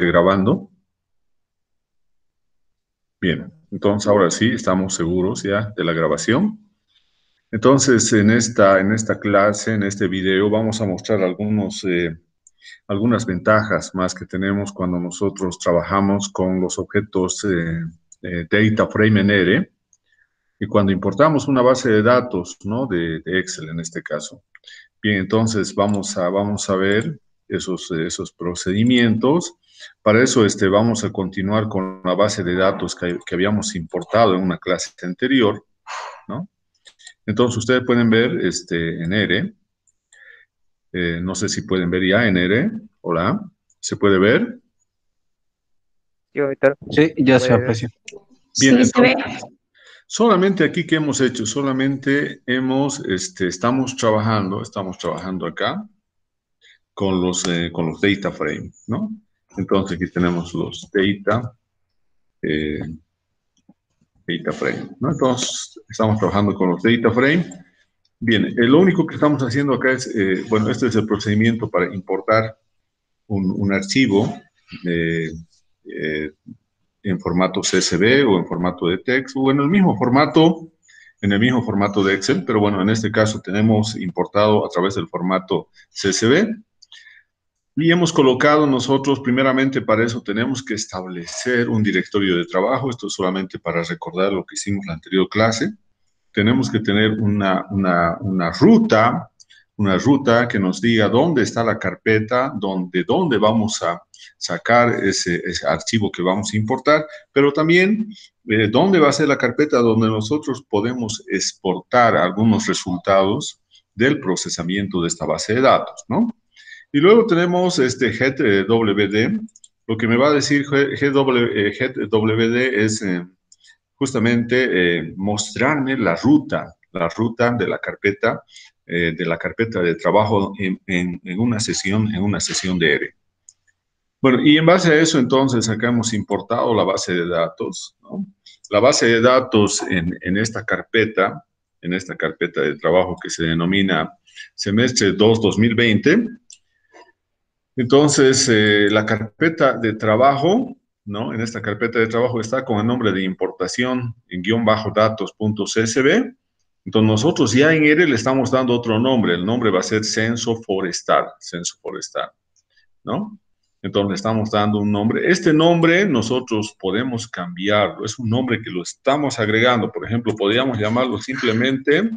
grabando. Bien, entonces ahora sí estamos seguros ya de la grabación. Entonces en esta clase, en este video, vamos a mostrar algunas ventajas más que tenemos cuando nosotros trabajamos con los objetos Data Frame en R y cuando importamos una base de datos, ¿no? de Excel en este caso. Bien, entonces vamos a ver esos procedimientos. Para eso vamos a continuar con la base de datos que habíamos importado en una clase anterior, ¿no? Entonces ustedes pueden ver en R, no sé si pueden ver ya en R, hola, ¿se puede ver? Yo, Víctor, Sí, ya se puede ver. aprecia. Bien, Sí, se ve. entonces, solamente aquí, ¿qué hemos hecho? Solamente estamos trabajando acá con los data frame, ¿no? Entonces aquí tenemos los eh, data frame, ¿no? Entonces estamos trabajando con los data frame. Bien, lo único que estamos haciendo acá es, bueno, este es el procedimiento para importar un archivo eh, eh, en formato CSV o en formato de texto o en el mismo formato de Excel, pero bueno, en este caso tenemos importado a través del formato CSV. Y hemos colocado nosotros, primeramente para eso tenemos que establecer un directorio de trabajo. Esto es solamente para recordar lo que hicimos en la anterior clase. Tenemos que tener una ruta que nos diga dónde está la carpeta, de dónde vamos a sacar ese archivo que vamos a importar, pero también dónde va a ser la carpeta donde nosotros podemos exportar algunos resultados del procesamiento de esta base de datos, ¿no? Y luego tenemos getWD. Lo que me va a decir getWD es justamente mostrarme la ruta de la carpeta de trabajo en una sesión de R. Bueno, y en base a eso, entonces, acá hemos importado la base de datos, ¿no? La base de datos en esta carpeta de trabajo que se denomina semestre 2-2020. Entonces, la carpeta de trabajo, ¿no? En esta carpeta de trabajo está con el nombre de importación en --datos.csv. Entonces, nosotros ya en R le estamos dando otro nombre. El nombre va a ser censo forestal, ¿no? Entonces, le estamos dando un nombre. Este nombre nosotros podemos cambiarlo. Es un nombre que lo estamos agregando. Por ejemplo, podríamos llamarlo simplemente,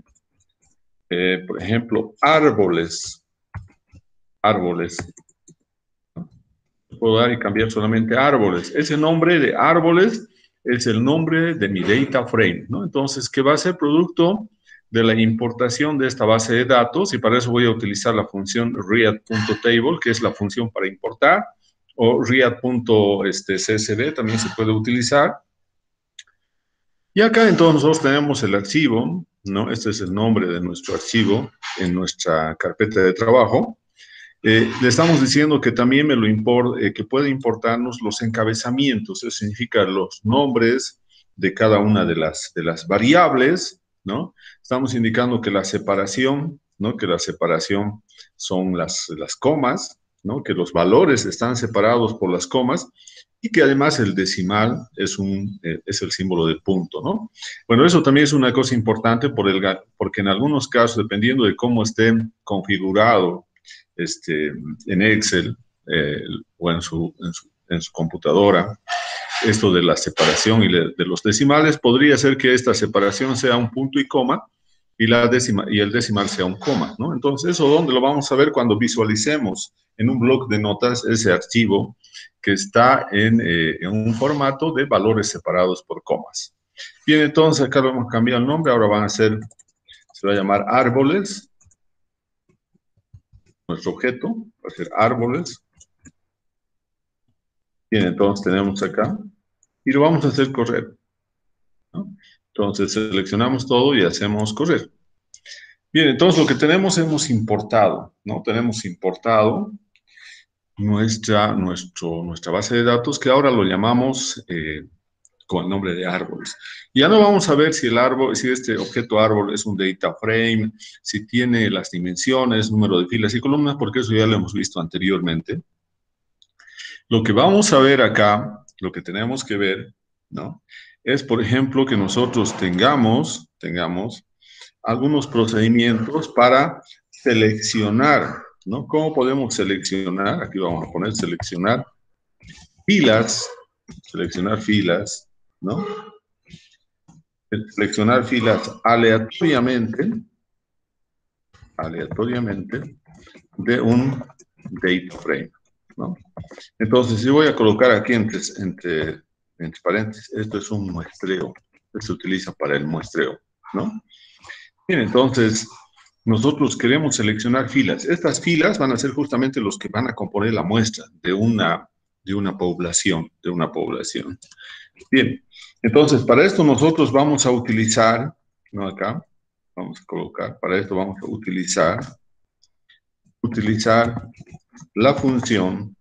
por ejemplo, árboles. Puedo dar y cambiar solamente árboles. Ese nombre de árboles es el nombre de mi data frame, ¿no? Entonces, que va a ser producto de la importación de esta base de datos, y para eso voy a utilizar la función read.table, que es la función para importar, o read.csv también se puede utilizar. Y acá entonces nosotros tenemos el archivo, ¿no? Este es el nombre de nuestro archivo en nuestra carpeta de trabajo. Le estamos diciendo que también que puede importarnos los encabezamientos, eso significa los nombres de cada una de las variables, ¿no? Estamos indicando que la separación, ¿no? Que la separación son las comas, ¿no? Que los valores están separados por las comas y que además el decimal es el símbolo del punto, ¿no? Bueno, eso también es una cosa importante porque en algunos casos, dependiendo de cómo esté configurado en Excel o en su computadora, esto de la separación y de los decimales, podría ser que esta separación sea un punto y coma y el decimal sea un coma, ¿no? Entonces, ¿eso dónde lo vamos a ver? Cuando visualicemos en un bloc de notas ese archivo que está en un formato de valores separados por comas. Bien, entonces acá lo hemos cambiado el nombre, ahora se va a llamar árboles. Nuestro objeto va a ser árboles. Bien, entonces tenemos acá y lo vamos a hacer correr, ¿no? Entonces seleccionamos todo y hacemos correr. Bien, entonces lo que hemos importado, ¿no? Tenemos importado nuestra base de datos, que ahora lo llamamos con el nombre de árboles. Ya no vamos a ver si este objeto árbol es un data frame, si tiene las dimensiones, número de filas y columnas, porque eso ya lo hemos visto anteriormente. Lo que vamos a ver acá, lo que tenemos que ver, ¿no? Es, por ejemplo, que nosotros tengamos algunos procedimientos para seleccionar, ¿no? ¿Cómo podemos seleccionar? Aquí vamos a poner filas, seleccionar filas, ¿no? Seleccionar filas aleatoriamente de un data frame, ¿no? Entonces, yo voy a colocar aquí entre paréntesis, esto es un muestreo, esto se utiliza para el muestreo, ¿no? Bien, entonces, nosotros queremos seleccionar filas. Estas filas van a ser justamente los que van a componer la muestra de una población, Bien, entonces, para esto nosotros vamos a utilizar, ¿no? Acá, vamos a colocar, para esto vamos a utilizar la función,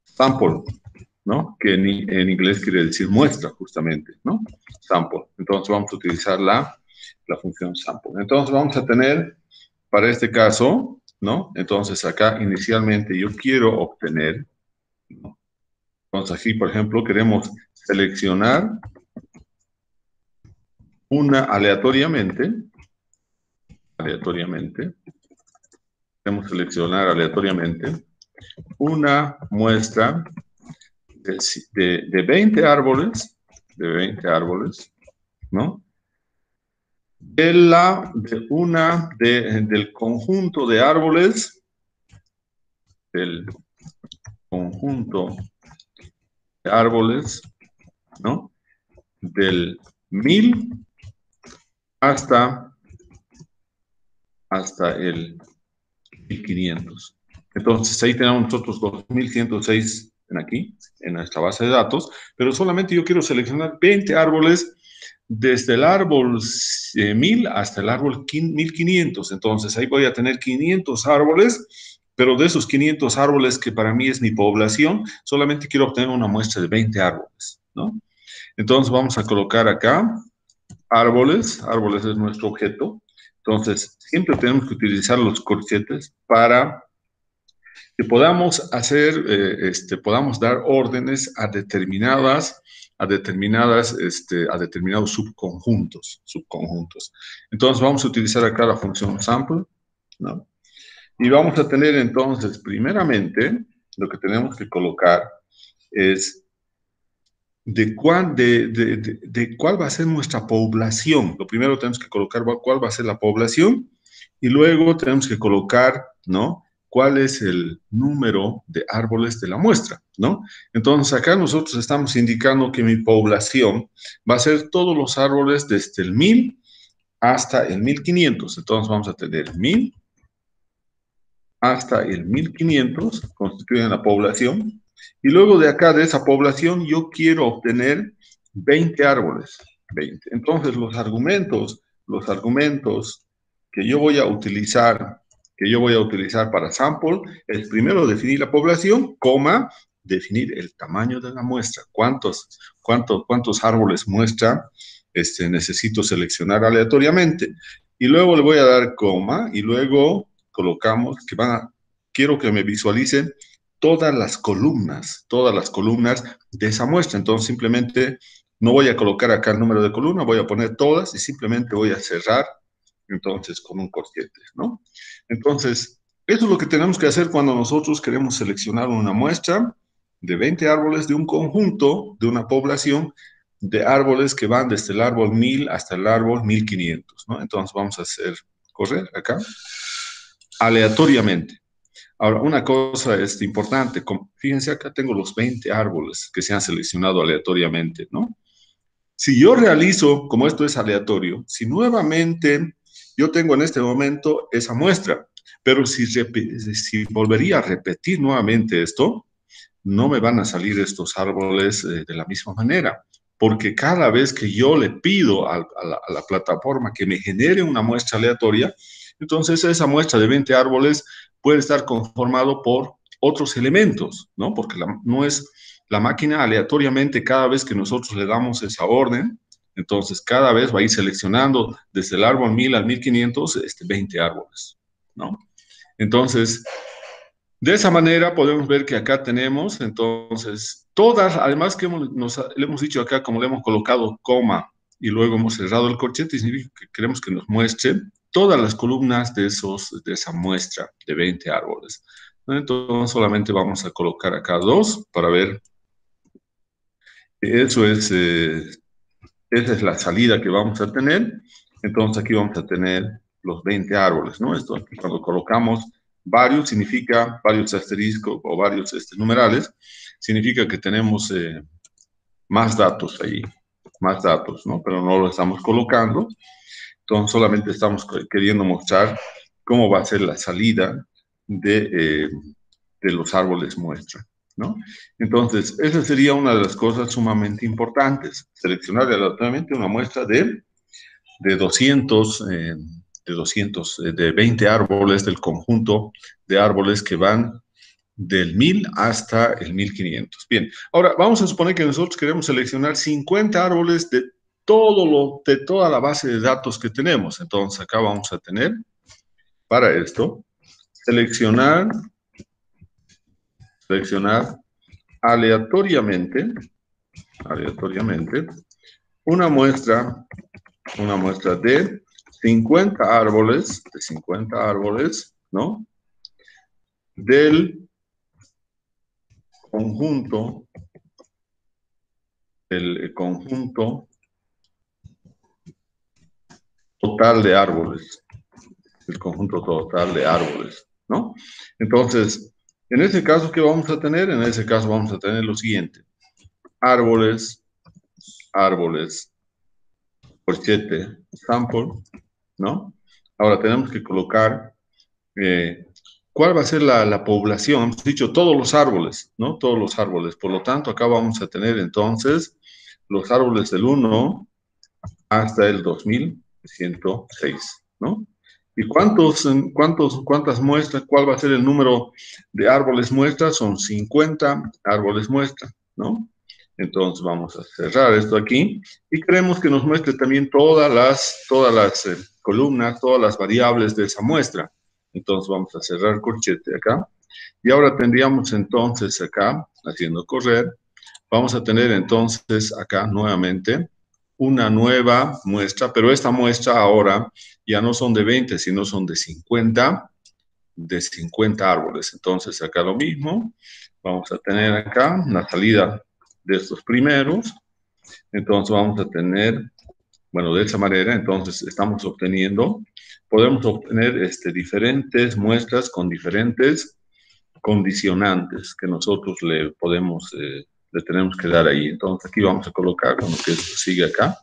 sample, ¿no? Que en inglés quiere decir muestra, justamente, ¿no? Sample. Entonces vamos a utilizar la función sample. Entonces vamos a tener, para este caso, ¿no? Entonces acá inicialmente yo quiero obtener, ¿no? Entonces aquí, por ejemplo, queremos seleccionar queremos seleccionar aleatoriamente una muestra de 20 árboles, ¿no? Del conjunto de árboles, ¿no? Del 1000 hasta el 1500. Entonces, ahí tenemos nosotros 2106 aquí, en nuestra base de datos, pero solamente yo quiero seleccionar 20 árboles desde el árbol 1000 hasta el árbol 1500. Entonces, ahí voy a tener 500 árboles, pero de esos 500 árboles que para mí es mi población, solamente quiero obtener una muestra de 20 árboles, ¿no? Entonces, vamos a colocar acá árboles es nuestro objeto. Entonces, siempre tenemos que utilizar los corchetes para que podamos podamos dar órdenes a determinados subconjuntos. Entonces, vamos a utilizar acá la función sample, ¿no? Y vamos a tener entonces, primeramente, lo que tenemos que colocar es de cuál va a ser nuestra población. Lo primero tenemos que colocar cuál va a ser la población y luego tenemos que colocar, ¿no? ¿Cuál es el número de árboles de la muestra, ¿no? Entonces, acá nosotros estamos indicando que mi población va a ser todos los árboles desde el 1000 hasta el 1500. Entonces, vamos a tener 1000 hasta el 1500, constituyen la población. Y luego de acá, de esa población, yo quiero obtener 20 árboles. 20. Entonces, los argumentos que yo voy a utilizar para sample es primero definir la población, definir el tamaño de la muestra. ¿Cuántos árboles muestra necesito seleccionar aleatoriamente? Y luego le voy a dar coma y luego colocamos que quiero que me visualicen todas las columnas de esa muestra. Entonces, simplemente no voy a colocar acá el número de columnas, voy a poner todas y simplemente voy a cerrar, entonces, con un corchete, ¿no? Entonces, eso es lo que tenemos que hacer cuando nosotros queremos seleccionar una muestra de 20 árboles de un conjunto, de una población de árboles que van desde el árbol 1000 hasta el árbol 1500, ¿no? Entonces, vamos a correr acá, aleatoriamente. Ahora, una cosa importante, fíjense, acá tengo los 20 árboles que se han seleccionado aleatoriamente, ¿no? Si yo realizo, como esto es aleatorio, si nuevamente yo tengo en este momento esa muestra, pero si volvería a repetir nuevamente esto, no me van a salir estos árboles de la misma manera, porque cada vez que yo le pido a la plataforma que me genere una muestra aleatoria, entonces esa muestra de 20 árboles puede estar conformado por otros elementos, ¿no? Porque no es la máquina aleatoriamente cada vez que nosotros le damos esa orden, entonces cada vez va a ir seleccionando desde el árbol 1000 al 1500 20 árboles, ¿no? Entonces, de esa manera podemos ver que acá tenemos, entonces, todas, además que le hemos dicho acá, como le hemos colocado coma y luego hemos cerrado el corchete, significa que queremos que nos muestre todas las columnas de esa muestra de 20 árboles. Entonces, solamente vamos a colocar acá 2 para ver. Eso es, esa es la salida que vamos a tener. Entonces, aquí vamos a tener los 20 árboles, ¿no? Esto aquí, cuando colocamos varios, significa varios asteriscos o varios numerales, significa que tenemos más datos ahí, más datos, ¿no? Pero no lo estamos colocando. Entonces, solamente estamos queriendo mostrar cómo va a ser la salida de los árboles muestra, ¿no? Entonces, esa sería una de las cosas sumamente importantes, seleccionar aleatoriamente una muestra de 200, de 20 árboles del conjunto de árboles que van del 1000 hasta el 1500. Bien, ahora vamos a suponer que nosotros queremos seleccionar 50 árboles de toda la base de datos que tenemos. Entonces, acá vamos a tener, para esto, seleccionar aleatoriamente una muestra de 50 árboles, ¿no? Del conjunto, total de árboles, el conjunto total de árboles, ¿no? Entonces, en ese caso, ¿qué vamos a tener? En ese caso vamos a tener lo siguiente: árboles, corchete, sample, ¿no? Ahora tenemos que colocar cuál va a ser la población. Hemos dicho todos los árboles, ¿no? Todos los árboles. Por lo tanto, acá vamos a tener entonces los árboles del 1 hasta el 2106, ¿no? ¿Y cuántas muestras? ¿Cuál va a ser el número de árboles muestras? Son 50 árboles muestra, ¿no? Entonces vamos a cerrar esto aquí y queremos que nos muestre también todas las columnas, todas las variables de esa muestra. Entonces vamos a cerrar corchete acá. Y ahora tendríamos entonces acá, haciendo correr, vamos a tener entonces acá nuevamente una nueva muestra, pero esta muestra ahora ya no son de 20, sino son de 50 árboles. Entonces acá lo mismo, vamos a tener acá una salida de estos primeros. Entonces vamos a tener, bueno, de esa manera, entonces estamos obteniendo, podemos obtener diferentes muestras con diferentes condicionantes que nosotros le tenemos que dar ahí. Entonces aquí vamos a colocar, bueno, que esto sigue acá.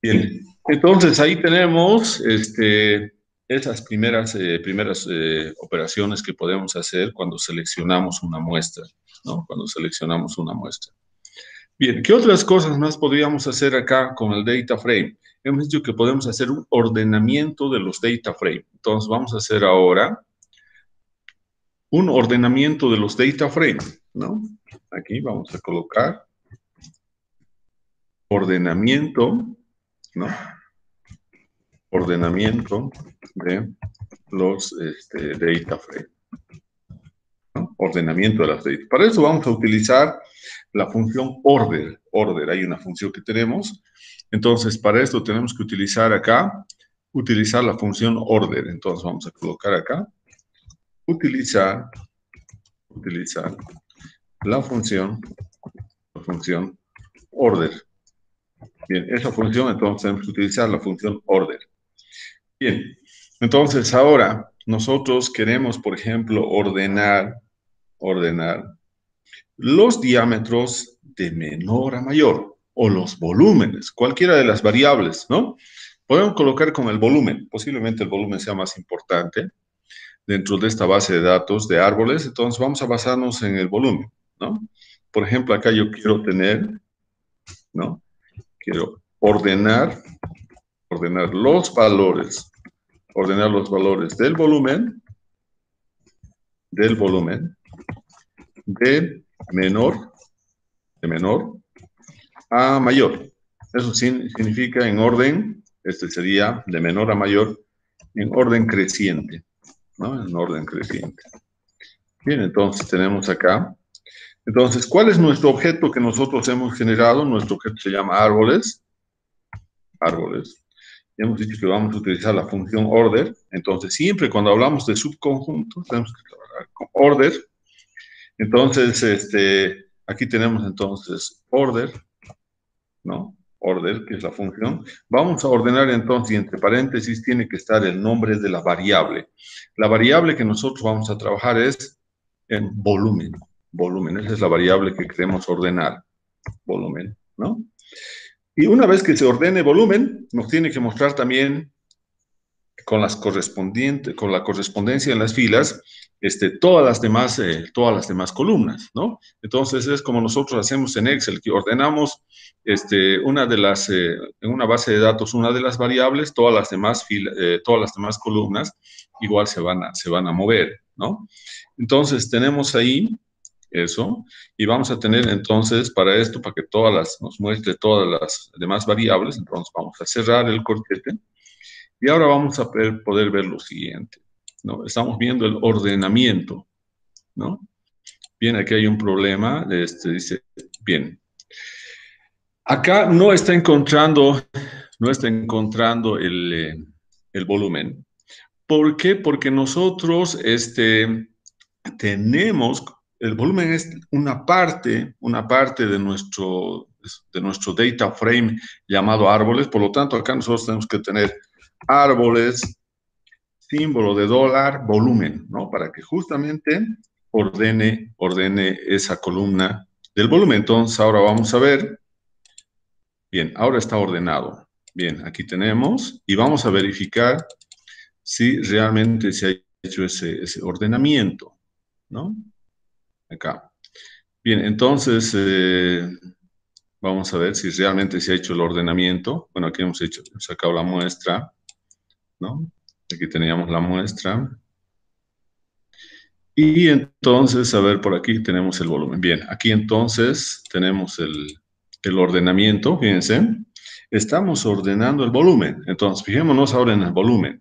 Bien, entonces ahí tenemos esas primeras operaciones que podemos hacer cuando seleccionamos una muestra, ¿no? Cuando seleccionamos una muestra. Bien, ¿qué otras cosas más podríamos hacer acá con el data frame? Hemos dicho que podemos hacer un ordenamiento de los data frame. Entonces vamos a hacer ahora un ordenamiento de los data frame, ¿no? Aquí vamos a colocar ordenamiento, ¿no? Ordenamiento de los data frame, ¿no? Ordenamiento de las data. Para eso vamos a utilizar la función order. Order, hay una función que tenemos. Entonces, para esto tenemos que utilizar acá, la función order. Entonces, vamos a colocar acá, utilizar la función order. Bien, esa función, entonces tenemos que utilizar la función order. Bien, entonces ahora nosotros queremos, por ejemplo, ordenar los diámetros de menor a mayor o los volúmenes, cualquiera de las variables, ¿no? Podemos colocar con el volumen, posiblemente el volumen sea más importante dentro de esta base de datos de árboles, entonces vamos a basarnos en el volumen, ¿no? Por ejemplo, acá yo quiero tener, ¿no? Quiero ordenar los valores del volumen de menor a mayor. Eso significa en orden, sería de menor a mayor, en orden creciente, ¿no? En orden creciente. Bien, entonces tenemos acá. Entonces, ¿cuál es nuestro objeto que nosotros hemos generado? Nuestro objeto se llama árboles. Árboles. Ya hemos dicho que vamos a utilizar la función order. Entonces, siempre cuando hablamos de subconjuntos, tenemos que trabajar con order. Entonces, aquí tenemos entonces order, ¿no? Order, que es la función. Vamos a ordenar entonces, y entre paréntesis tiene que estar el nombre de la variable. La variable que nosotros vamos a trabajar es en volumen. Volumen, esa es la variable que queremos ordenar. Volumen, ¿no? Y una vez que se ordene volumen, nos tiene que mostrar también con la correspondencia en las filas, todas las demás columnas, ¿no? Entonces es como nosotros hacemos en Excel, que ordenamos en una base de datos una de las variables, todas las demás columnas igual se van a mover, ¿no? Entonces tenemos ahí eso, y vamos a tener entonces para esto, para que nos muestre todas las demás variables, entonces vamos a cerrar el corchete. Y ahora vamos a poder ver lo siguiente, ¿no? Estamos viendo el ordenamiento, ¿no? Bien, aquí hay un problema, dice, bien. Acá no está encontrando el volumen. ¿Por qué? Porque nosotros tenemos, el volumen es una parte de nuestro data frame llamado árboles, por lo tanto acá nosotros tenemos que tener árboles, símbolo de dólar, volumen, ¿no? Para que justamente ordene esa columna del volumen. Entonces, ahora vamos a ver. Bien, ahora está ordenado. Bien, aquí tenemos y vamos a verificar si realmente se ha hecho ese ordenamiento, ¿no? Acá. Bien, entonces, vamos a ver si realmente se ha hecho el ordenamiento. Bueno, aquí hemos sacado la muestra, ¿no? Aquí teníamos la muestra. Y entonces, a ver, por aquí tenemos el volumen. Bien, aquí entonces tenemos el ordenamiento, fíjense. Estamos ordenando el volumen. Entonces, fijémonos ahora en el volumen.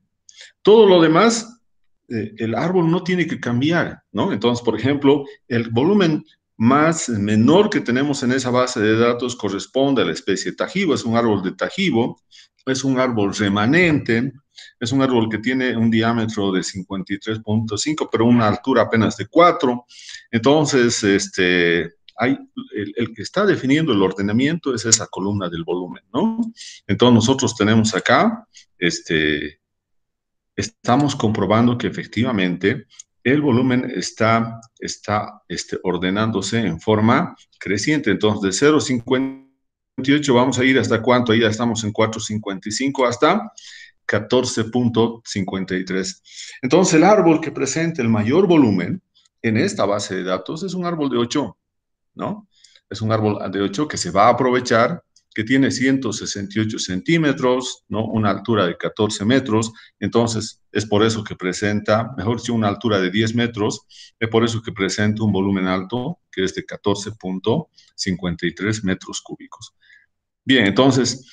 Todo lo demás, el árbol no tiene que cambiar, ¿no? Entonces, por ejemplo, el volumen menor que tenemos en esa base de datos corresponde a la especie tajibo. Es un árbol de tajibo, es un árbol remanente, es un árbol que tiene un diámetro de 53.5, pero una altura apenas de 4. Entonces, el que está definiendo el ordenamiento es esa columna del volumen, ¿no? Entonces, nosotros tenemos acá, estamos comprobando que efectivamente el volumen está ordenándose en forma creciente. Entonces, de 0,58 vamos a ir hasta ¿cuánto? Ahí ya estamos en 4,55 hasta 14.53. Entonces, el árbol que presenta el mayor volumen en esta base de datos es un árbol de 8, ¿no? Es un árbol de 8 que se va a aprovechar, que tiene 168 centímetros, ¿no? Una altura de 14 metros. Entonces, es por eso que presenta, mejor dicho, una altura de 10 metros, es por eso que presenta un volumen alto, que es de 14.53 metros cúbicos. Bien, entonces,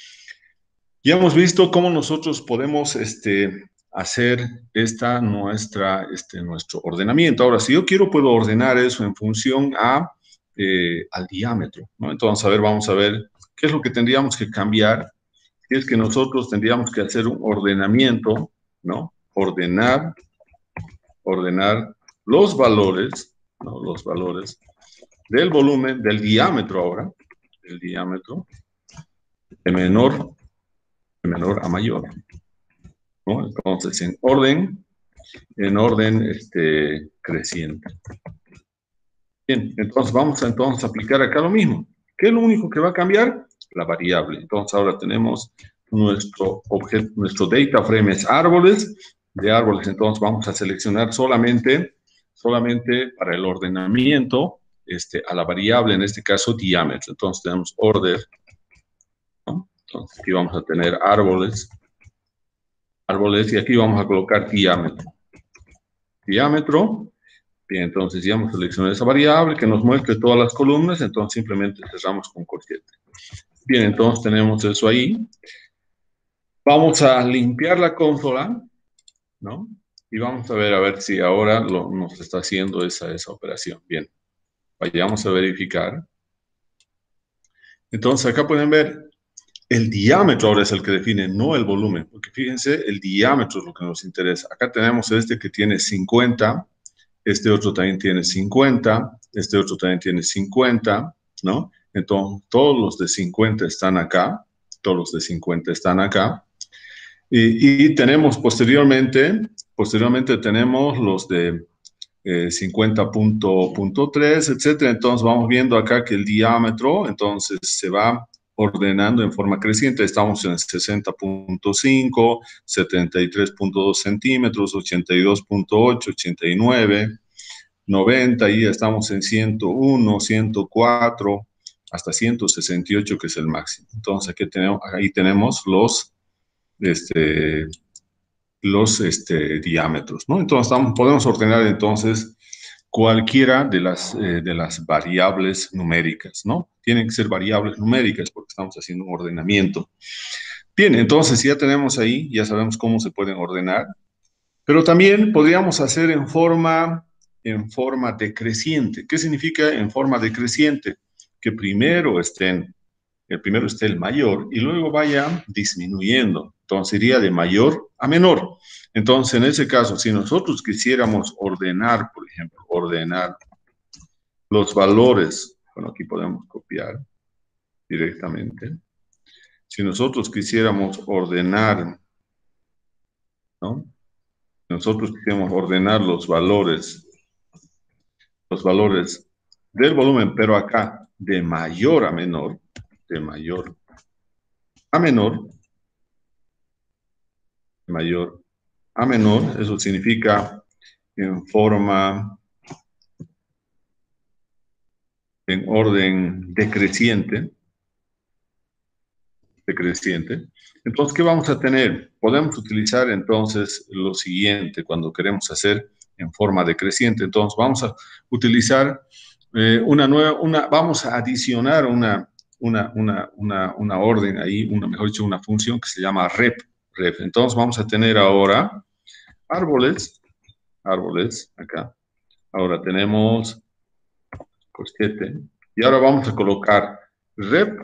ya hemos visto cómo nosotros podemos hacer nuestro ordenamiento. Ahora, si yo quiero, puedo ordenar eso en función al diámetro, ¿no? Entonces, a ver, vamos a ver qué es lo que tendríamos que cambiar. Es que nosotros tendríamos que hacer un ordenamiento, ¿no? Ordenar los valores, ¿no? Los valores del volumen, del diámetro ahora, el diámetro de menor a mayor, ¿no? Entonces, en orden creciente. Bien, entonces vamos a aplicar acá lo mismo. ¿Qué es lo único que va a cambiar? La variable. Entonces ahora tenemos nuestro objeto, nuestro data frame es árboles, de árboles. Entonces vamos a seleccionar solamente para el ordenamiento a la variable, en este caso diámetro. Entonces tenemos order, ¿no? Entonces aquí vamos a tener árboles, y aquí vamos a colocar diámetro. Diámetro. Bien, entonces ya hemos seleccionado esa variable que nos muestre todas las columnas, entonces simplemente cerramos con corchete. Bien, entonces tenemos eso ahí. Vamos a limpiar la consola ¿no? Y vamos a ver si ahora nos está haciendo esa operación. Bien, vayamos a verificar. Entonces, acá pueden ver, el diámetro ahora es el que define, no el volumen, porque fíjense, el diámetro es lo que nos interesa. Acá tenemos este que tiene 50, este otro también tiene 50, este otro también tiene 50, ¿no? Entonces, todos los de 50 están acá, todos los de 50 están acá. Y tenemos posteriormente tenemos los de 50.3, etcétera. Entonces vamos viendo acá que el diámetro, entonces se va ordenando en forma creciente. Estamos en 60.5, 73.2 centímetros, 82.8, 89, 90, y estamos en 101, 104, hasta 168, que es el máximo. Entonces aquí ahí tenemos este, diámetros, ¿no? Entonces podemos ordenar entonces cualquiera de las variables numéricas, ¿no? Tienen que ser variables numéricas porque estamos haciendo un ordenamiento. Bien, entonces ya tenemos ahí, ya sabemos cómo se pueden ordenar, pero también podríamos hacer en forma decreciente. ¿Qué significa en forma decreciente? Que primero esté el mayor y luego vaya disminuyendo. Entonces iría de mayor a menor. Entonces, en ese caso, si nosotros quisiéramos ordenar, por ejemplo, ordenar los valores, bueno, aquí podemos copiar directamente. Si nosotros quisiéramos ordenar, ¿no? Nosotros quisiéramos ordenar los valores del volumen, pero acá de mayor a menor, de mayor a menor, de mayor a menor, eso significa en orden decreciente. Entonces, ¿qué vamos a tener? Podemos utilizar entonces lo siguiente cuando queremos hacer en forma decreciente. Entonces, vamos a utilizar vamos a adicionar una orden ahí, mejor dicho, una función que se llama rep. Entonces, vamos a tener ahora árboles, acá. Ahora tenemos corchete. Y ahora vamos a colocar rep,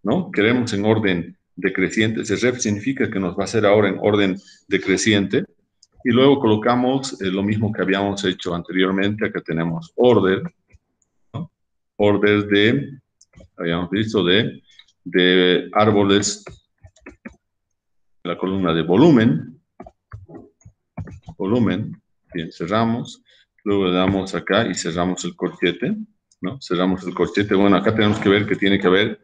¿no? Queremos en orden decreciente. Ese rep significa que nos va a hacer ahora en orden decreciente. Y luego colocamos lo mismo que habíamos hecho anteriormente. Acá tenemos order, ¿no? Order habíamos visto, de árboles, la columna de volumen. Bien, cerramos. Luego le damos acá y cerramos el corchete, ¿no? Cerramos el corchete. Bueno, acá tenemos que ver que tiene que haber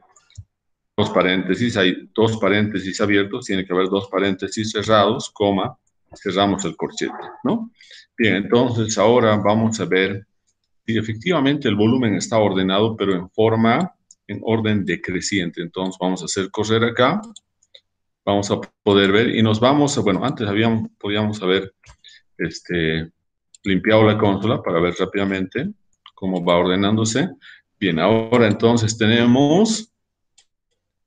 dos paréntesis, hay dos paréntesis abiertos, tiene que haber dos paréntesis cerrados, coma, cerramos el corchete, ¿no? Bien, entonces ahora vamos a ver si efectivamente el volumen está ordenado, pero en orden decreciente. Entonces vamos a hacer correr acá, vamos a poder ver y nos vamos a, bueno, antes podíamos haber limpiado la consola para ver rápidamente cómo va ordenándose. Bien, ahora entonces tenemos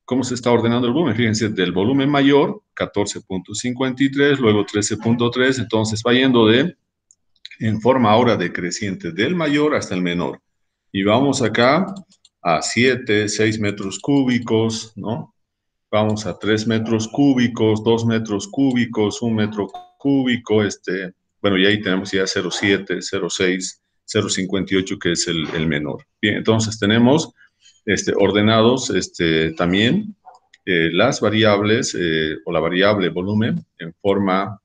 cómo se está ordenando el volumen. Fíjense, del volumen mayor, 14.53, luego 13.3, entonces va yendo en forma ahora decreciente, del mayor hasta el menor. Y vamos acá a 7, 6 metros cúbicos, ¿no? Vamos a 3 metros cúbicos, 2 metros cúbicos, 1 metro cúbico, bueno, y ahí tenemos ya 0,7, 0,6, 0,58, que es el menor. Bien, entonces tenemos ordenados también las variables o la variable volumen en forma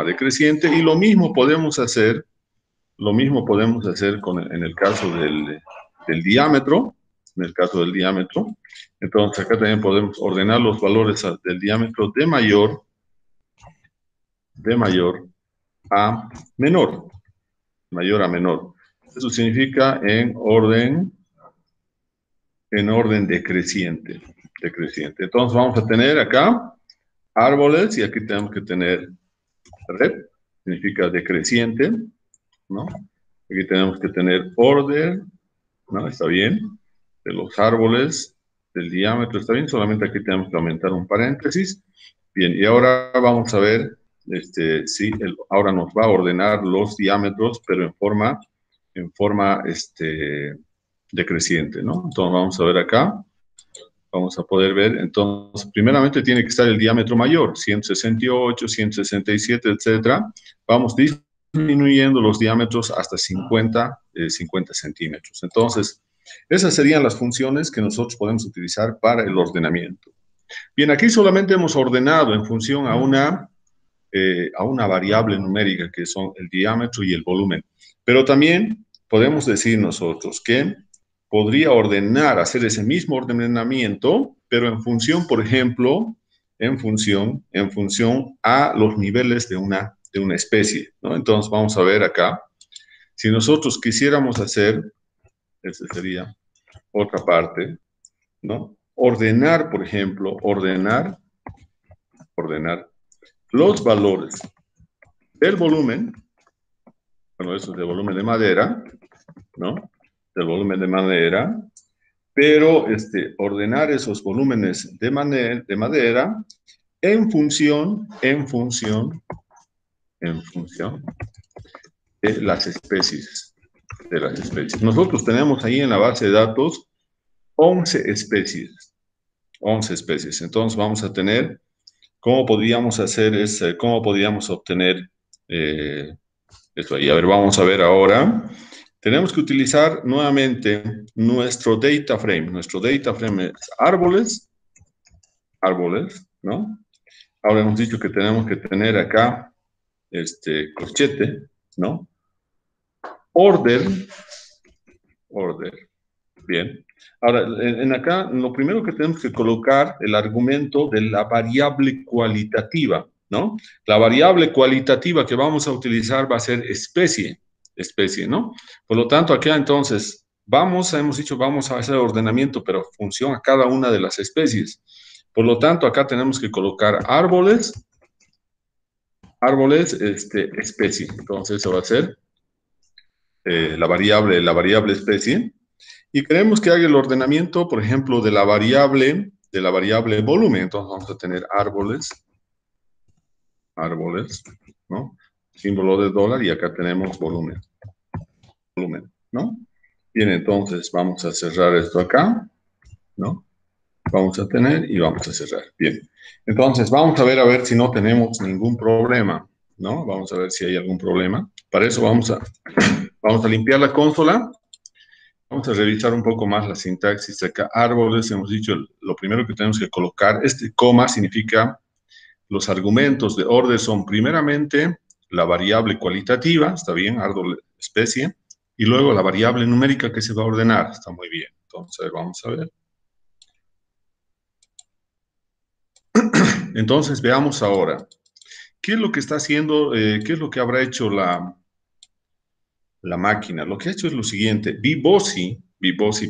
decreciente, y lo mismo podemos hacer en el caso del diámetro, en el caso del diámetro. Entonces acá también podemos ordenar los valores del diámetro de mayor a menor, mayor a menor. Eso significa en orden decreciente. Entonces vamos a tener acá árboles y aquí tenemos que tener rep, significa decreciente, ¿no? Aquí tenemos que tener order, ¿no? Está bien. De los árboles, del diámetro, está bien. Solamente aquí tenemos que aumentar un paréntesis. Bien, y ahora vamos a ver sí, ahora nos va a ordenar los diámetros, pero en forma decreciente, ¿no? Entonces vamos a ver acá, vamos a poder ver, entonces, primeramente tiene que estar el diámetro mayor, 168, 167, etcétera. Vamos disminuyendo los diámetros hasta 50 centímetros. Entonces, esas serían las funciones que nosotros podemos utilizar para el ordenamiento. Bien, aquí solamente hemos ordenado en función a una variable numérica que son el diámetro y el volumen. Pero también podemos decir nosotros que podría ordenar, hacer ese mismo ordenamiento, pero en función, por ejemplo, en función a los niveles de una especie, ¿no? Entonces vamos a ver acá, si nosotros quisiéramos hacer, esta sería otra parte, ¿no? Ordenar, por ejemplo, ordenar los valores del volumen, bueno, eso es del volumen de madera, ¿no? Del volumen de madera, pero ordenar esos volúmenes de madera en función de las especies. Nosotros tenemos ahí en la base de datos 11 especies. 11 especies. Entonces vamos a tener, ¿cómo podríamos obtener esto ahí? A ver, vamos a ver ahora. Tenemos que utilizar nuevamente nuestro data frame. Nuestro data frame es árboles, ¿no? Ahora hemos dicho que tenemos que tener acá corchete, ¿no? Order, bien. Ahora, en acá, lo primero que tenemos que colocar el argumento de la variable cualitativa, ¿no? La variable cualitativa que vamos a utilizar va a ser especie, ¿no? Por lo tanto, acá entonces, hemos dicho, vamos a hacer ordenamiento, pero función a cada una de las especies. Por lo tanto, acá tenemos que colocar árboles, especie. Entonces, eso va a ser la variable especie. Y queremos que haga el ordenamiento, por ejemplo, de la variable volumen. Entonces vamos a tener árboles, ¿no? Símbolo de dólar y acá tenemos volumen, ¿no? Bien, entonces vamos a cerrar esto acá, ¿no? Vamos a tener y vamos a cerrar. Bien, entonces vamos a ver si no tenemos ningún problema, ¿no? Vamos a ver si hay algún problema. Para eso vamos a limpiar la consola. Vamos a revisar un poco más la sintaxis acá. Árboles, hemos dicho, lo primero que tenemos que colocar, coma significa los argumentos de orden son primeramente la variable cualitativa, está bien, árbol, especie, y luego la variable numérica que se va a ordenar, está muy bien. Entonces, vamos a ver. Entonces, veamos ahora, ¿qué es lo que está haciendo, qué es lo que habrá hecho la máquina? Lo que ha hecho es lo siguiente, Vibosi,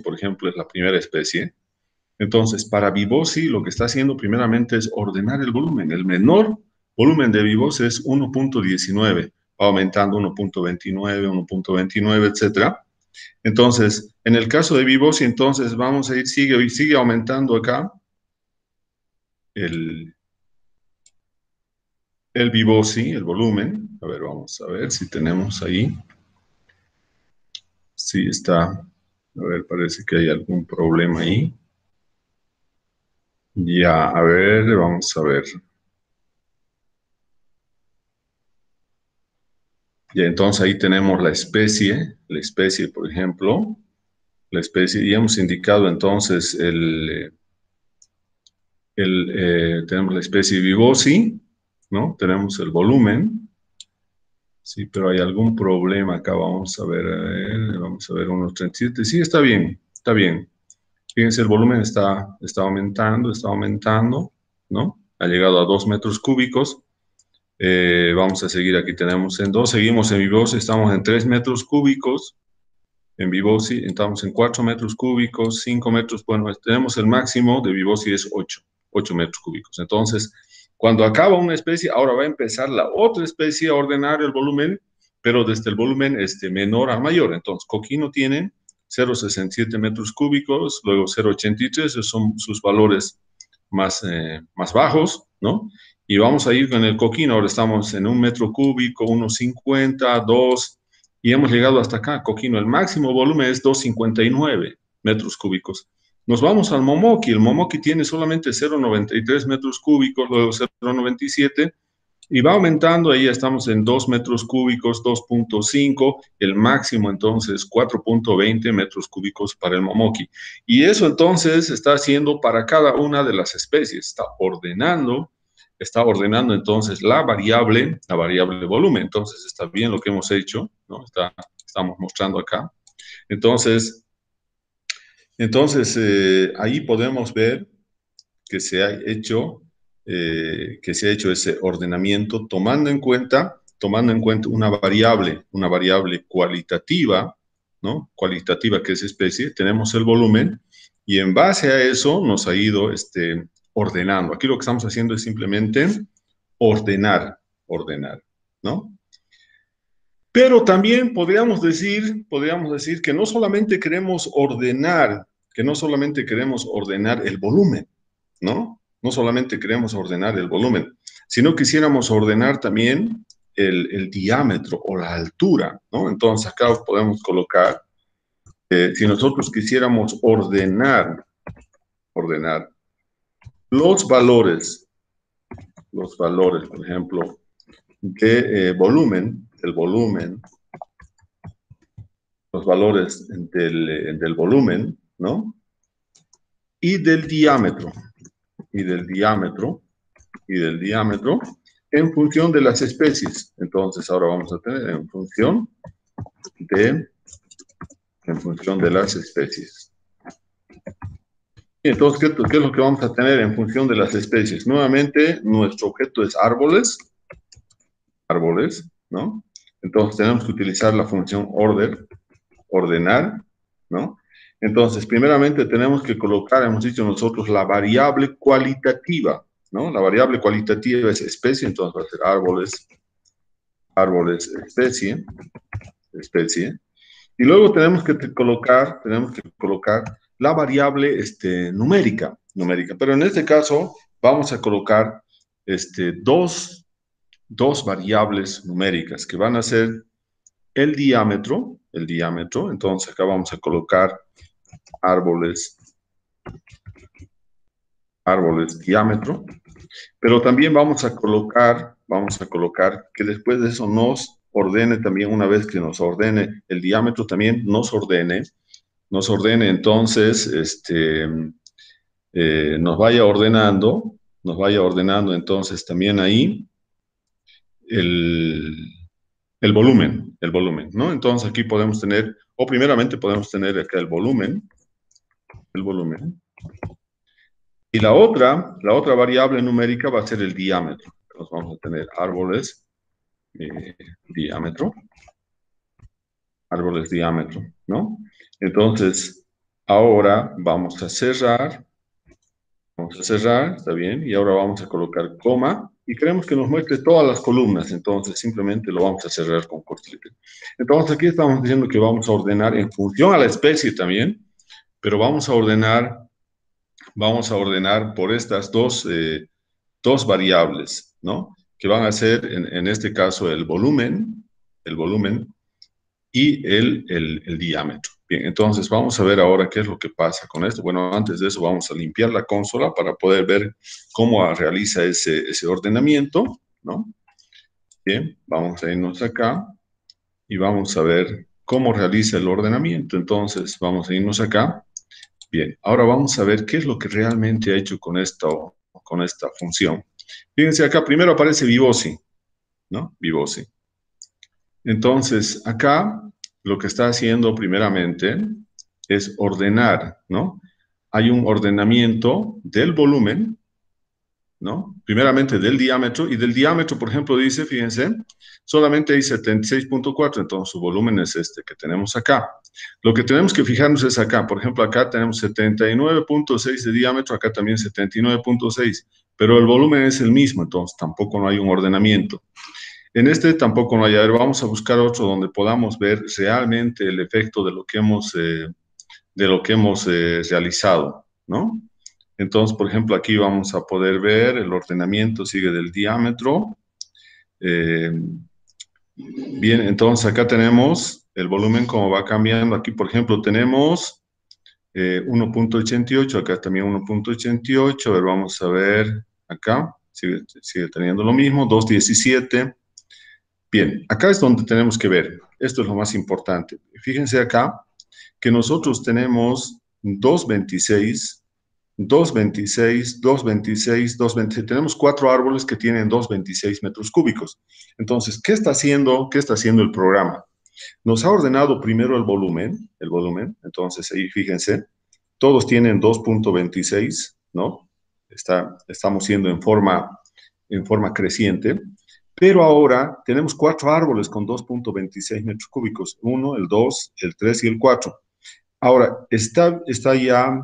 por ejemplo, es la primera especie. Entonces, para Vibosi, lo que está haciendo primeramente es ordenar el volumen. El menor volumen de Vibosi es 1.19, va aumentando 1.29, 1.29, etcétera. Entonces, en el caso de Vibosi, entonces vamos a ir, sigue aumentando acá el Vibosi, el volumen. A ver, vamos a ver si tenemos ahí. Sí, está. A ver, parece que hay algún problema ahí. Ya, a ver, vamos a ver. Y entonces ahí tenemos la especie, por ejemplo, la especie, y hemos indicado entonces tenemos la especie Vibosi, ¿no? Tenemos el volumen, sí, pero hay algún problema acá, vamos a ver, unos 37, sí, está bien, Fíjense, el volumen está aumentando, ¿no? Ha llegado a 2 metros cúbicos. Vamos a seguir, aquí tenemos en 2, seguimos en Vibosi, estamos en 3 metros cúbicos, en Vibosi estamos en 4 metros cúbicos, 5 metros, bueno, tenemos el máximo de Vibosi es 8 metros cúbicos. Entonces, cuando acaba una especie, ahora va a empezar la otra especie a ordenar el volumen, pero desde el volumen menor a mayor. Entonces, Coquino tiene 0,67 metros cúbicos, luego 0,83, esos son sus valores más bajos, ¿no? Y vamos a ir con el coquino, ahora estamos en 1 metro cúbico, 1,50, 2, y hemos llegado hasta acá, coquino. El máximo volumen es 2,59 metros cúbicos. Nos vamos al momoki. El momoki tiene solamente 0,93 metros cúbicos, luego 0,97, y va aumentando. Ahí estamos en 2 metros cúbicos, 2,5, el máximo entonces 4,20 metros cúbicos para el momoki. Y eso entonces está haciendo para cada una de las especies, está ordenando entonces la variable volumen. Entonces está bien lo que hemos hecho, ¿no? Estamos mostrando acá. Entonces ahí podemos ver que se ha hecho ese ordenamiento tomando en cuenta una variable cualitativa, ¿no? Cualitativa, que es especie, tenemos el volumen, y en base a eso nos ha ido ordenando. Aquí lo que estamos haciendo es simplemente ordenar, ¿no? Pero también podríamos decir que no solamente queremos ordenar el volumen, ¿no? No solamente queremos ordenar el volumen, sino quisiéramos ordenar también el diámetro o la altura, ¿no? Entonces acá podemos colocar, si nosotros quisiéramos ordenar los valores, por ejemplo, de volumen, los valores del volumen, ¿no? Y del diámetro, en función de las especies. Entonces ahora vamos a tener en función de las especies. Y entonces, ¿qué es lo que vamos a tener en función de las especies? Nuevamente, nuestro objeto es árboles, ¿no? Entonces tenemos que utilizar la función ordenar, ¿no? Entonces, primeramente tenemos que colocar, hemos dicho nosotros, la variable cualitativa, ¿no? La variable cualitativa es especie, entonces va a ser árboles, especie. Y luego tenemos que colocar la variable numérica. Pero en este caso vamos a colocar dos variables numéricas que van a ser el diámetro. Entonces acá vamos a colocar árboles diámetro, pero también vamos a colocar que después de eso nos ordene también, una vez que nos ordene el diámetro, también nos ordene entonces, nos vaya ordenando entonces también ahí el volumen, ¿no? Entonces aquí podemos tener, o primeramente podemos tener acá el volumen, y la otra variable numérica va a ser el diámetro. Entonces vamos a tener árboles diámetro, ¿no? Entonces, ahora vamos a cerrar, está bien, y ahora vamos a colocar coma, y queremos que nos muestre todas las columnas, entonces simplemente lo vamos a cerrar con corchete. Entonces aquí estamos diciendo que vamos a ordenar en función a la especie también, pero vamos a ordenar por estas dos variables, ¿no? Que van a ser, en este caso, el volumen y el diámetro. Bien, entonces vamos a ver ahora qué es lo que pasa con esto. Bueno, antes de eso vamos a limpiar la consola para poder ver cómo realiza ese ordenamiento, ¿no? Bien, vamos a irnos acá y vamos a ver cómo realiza el ordenamiento. Entonces vamos a irnos acá. Bien, ahora vamos a ver qué es lo que realmente ha hecho con esta función. Fíjense acá, primero aparece Vivosi, ¿no? Vivosi. Entonces, acá lo que está haciendo primeramente es ordenar, ¿no? Hay un ordenamiento del volumen, ¿no? Primeramente del diámetro, y del diámetro, por ejemplo, dice, fíjense, solamente hay 76,4, entonces su volumen es este que tenemos acá. Lo que tenemos que fijarnos es acá, por ejemplo, acá tenemos 79,6 de diámetro, acá también 79,6, pero el volumen es el mismo, entonces tampoco no hay un ordenamiento. En este tampoco no hay. A ver, vamos a buscar otro donde podamos ver realmente el efecto de lo que hemos realizado, ¿no? Entonces, por ejemplo, aquí vamos a poder ver el ordenamiento sigue del diámetro. Bien, entonces acá tenemos el volumen como va cambiando. Aquí, por ejemplo, tenemos 1.88, acá también 1.88. A ver, vamos a ver acá, sigue teniendo lo mismo, 2.17. Bien, acá es donde tenemos que ver. Esto es lo más importante. Fíjense acá que nosotros tenemos 2.26, 2.26, 2.26, 2.26. Tenemos 4 árboles que tienen 2.26 metros cúbicos. Entonces, ¿qué está haciendo? ¿Qué está haciendo el programa? Nos ha ordenado primero el volumen. Entonces, ahí fíjense, todos tienen 2.26, ¿no? Estamos yendo en forma creciente. Pero ahora tenemos 4 árboles con 2.26 metros cúbicos. 1, el 2, el 3 y el 4. Ahora, está ya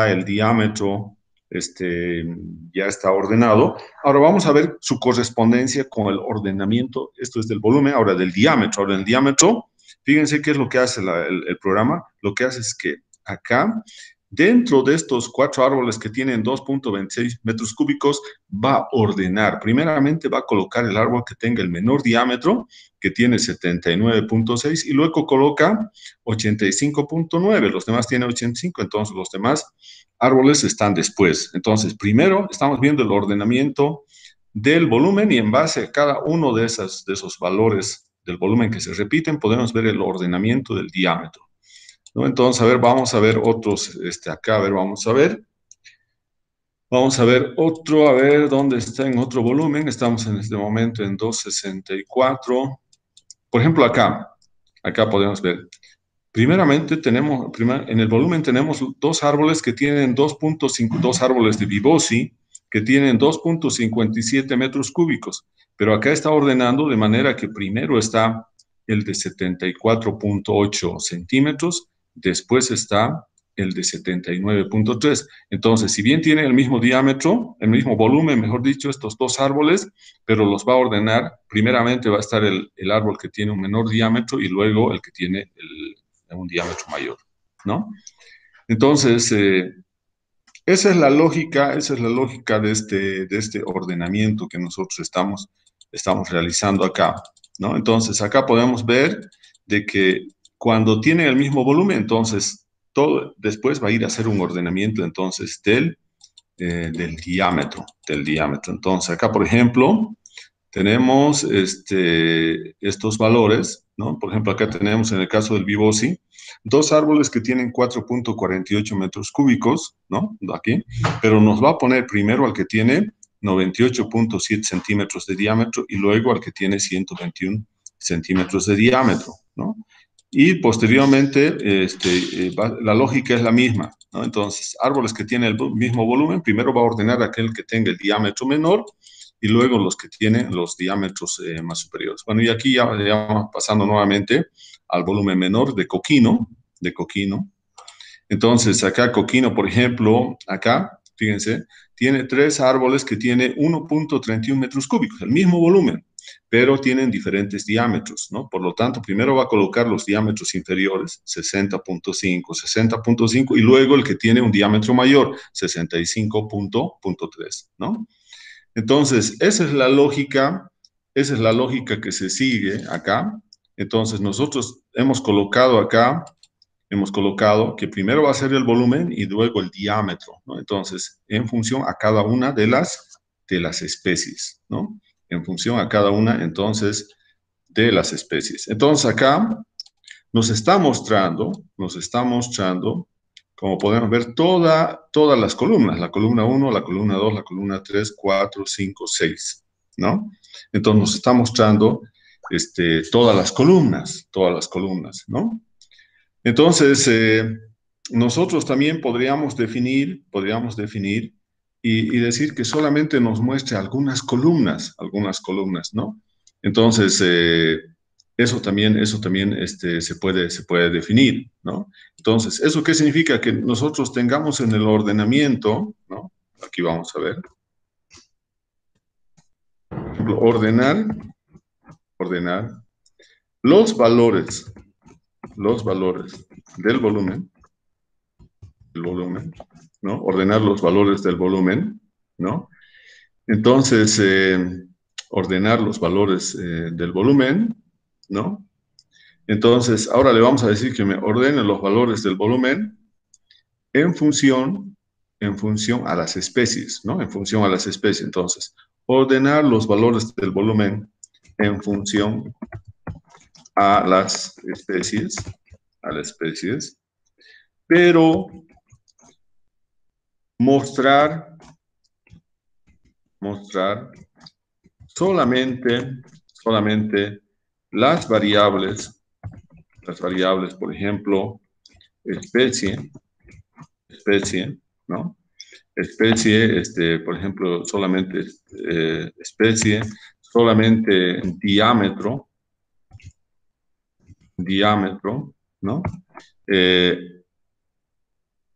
el diámetro, ya está ordenado. Ahora vamos a ver su correspondencia con el ordenamiento. Esto es del volumen, ahora del diámetro. Ahora, el diámetro, fíjense qué es lo que hace el programa. Lo que hace es que acá, dentro de estos 4 árboles que tienen 2.26 metros cúbicos, va a ordenar. Primeramente va a colocar el árbol que tenga el menor diámetro, que tiene 79.6, y luego coloca 85.9, los demás tienen 85, entonces los demás árboles están después. Entonces, primero estamos viendo el ordenamiento del volumen y en base a cada uno de esos valores del volumen que se repiten, podemos ver el ordenamiento del diámetro, ¿no? Entonces, a ver, vamos a ver otros, acá, a ver, vamos a ver otro, a ver, ¿dónde está en otro volumen? Estamos en este momento en 264. Por ejemplo, acá podemos ver. Primeramente, en el volumen tenemos 2 árboles que tienen 2.5, 2 árboles de Vibosi que tienen 2.57 metros cúbicos. Pero acá está ordenando de manera que primero está el de 74.8 centímetros, después está el de 79.3. Entonces, si bien tienen el mismo diámetro, el mismo volumen, mejor dicho, estos 2 árboles, pero los va a ordenar. Primeramente va a estar el árbol que tiene un menor diámetro y luego el que tiene un diámetro mayor, ¿no? Entonces, esa es la lógica de este ordenamiento que nosotros estamos realizando acá, ¿no? Entonces, acá podemos ver de que cuando tiene el mismo volumen, entonces, todo después va a ir a hacer un ordenamiento, entonces, del diámetro. Entonces, acá, por ejemplo, tenemos estos valores, ¿no? Por ejemplo, acá tenemos en el caso del Vibosi, 2 árboles que tienen 4.48 metros cúbicos, ¿no? Aquí, pero nos va a poner primero al que tiene 98.7 centímetros de diámetro y luego al que tiene 121 centímetros de diámetro, ¿no? Y posteriormente, la lógica es la misma, ¿no? Entonces, árboles que tienen el mismo volumen, primero va a ordenar aquel que tenga el diámetro menor y luego los que tienen los diámetros más superiores. Bueno, y aquí ya pasando nuevamente al volumen menor de coquino. Entonces, acá coquino, por ejemplo, acá, fíjense, tiene 3 árboles que tienen 1.31 metros cúbicos, el mismo volumen, pero tienen diferentes diámetros, ¿no? Por lo tanto, primero va a colocar los diámetros inferiores, 60.5, y luego el que tiene un diámetro mayor, 65.3, ¿no? Entonces, esa es la lógica que se sigue acá. Entonces, nosotros hemos colocado que primero va a ser el volumen y luego el diámetro, ¿no? Entonces, en función a cada una de las especies, ¿no? En función a cada una, entonces, de las especies. Entonces, acá nos está mostrando, como podemos ver, todas las columnas, la columna 1, la columna 2, la columna 3, 4, 5, 6, ¿no? Entonces nos está mostrando todas las columnas, ¿no? Entonces, nosotros también podríamos definir y decir que solamente nos muestre algunas columnas, ¿no? Entonces, eso también se puede definir, ¿no? Entonces, ¿eso qué significa? Que nosotros tengamos en el ordenamiento, ¿no? Aquí vamos a ver. Por ejemplo, ordenar los valores del volumen el volumen, ¿no? Ordenar los valores del volumen, ¿no? Entonces, ordenar los valores del volumen, ¿no? Entonces, ahora le vamos a decir que me ordene los valores del volumen en función a las especies, ¿no? En función a las especies. Entonces, ordenar los valores del volumen en función a las especies, pero mostrar solamente las variables, por ejemplo, especie, ¿no? Especie, por ejemplo, solamente especie, solamente diámetro, ¿no?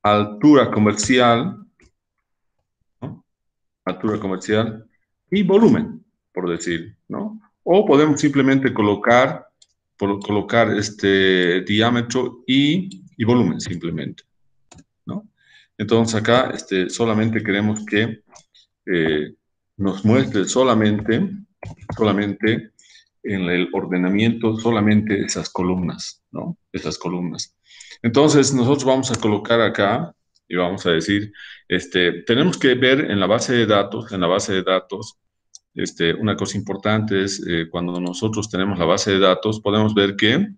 Altura comercial, ¿no? Altura comercial y volumen, por decir, ¿no? O podemos simplemente colocar este diámetro y volumen simplemente, ¿no? Entonces acá solamente queremos que nos muestre solamente en el ordenamiento, solamente esas columnas, ¿no? Esas columnas. Entonces nosotros vamos a colocar acá y vamos a decir, tenemos que ver en la base de datos, una cosa importante es cuando nosotros tenemos la base de datos, podemos ver que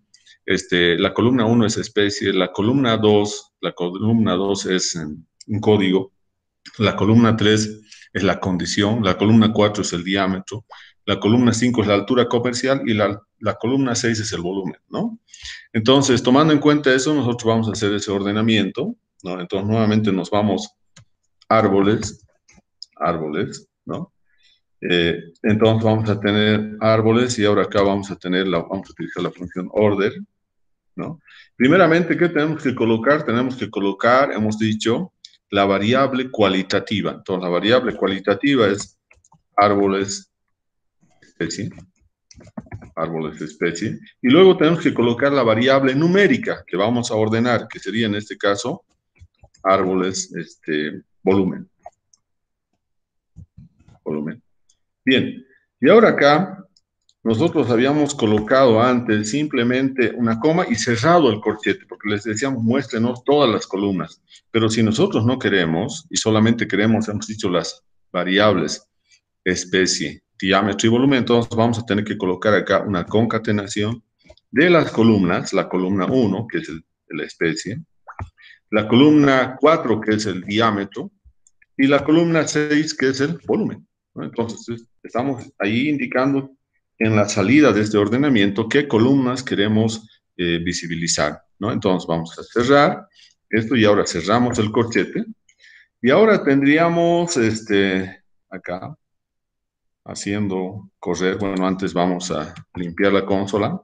la columna 1 es especie, la columna 2 es un código, la columna 3 es la condición, la columna 4 es el diámetro, la columna 5 es la altura comercial y la columna 6 es el volumen, ¿no? Entonces, tomando en cuenta eso, nosotros vamos a hacer ese ordenamiento, ¿no? Entonces, nuevamente nos vamos árboles, ¿no? Entonces vamos a tener árboles y ahora acá vamos a utilizar la función order, ¿no? Primeramente, ¿qué tenemos que colocar? Tenemos que colocar, hemos dicho, la variable cualitativa. Entonces, la variable cualitativa es árboles especie. Y luego tenemos que colocar la variable numérica que vamos a ordenar, que sería en este caso árboles volumen. Bien, y ahora acá nosotros habíamos colocado antes simplemente una coma y cerrado el corchete, porque les decíamos, muéstrenos todas las columnas. Pero si nosotros no queremos, y solamente queremos, hemos dicho, las variables especie, diámetro y volumen, entonces vamos a tener que colocar acá una concatenación de las columnas, la columna 1, que es la especie, la columna 4, que es el diámetro, y la columna 6, que es el volumen, ¿no? Entonces, estamos ahí indicando en la salida de este ordenamiento qué columnas queremos visibilizar, ¿no? Entonces, vamos a cerrar esto y ahora cerramos el corchete. Y ahora tendríamos acá haciendo correr, bueno, antes vamos a limpiar la consola.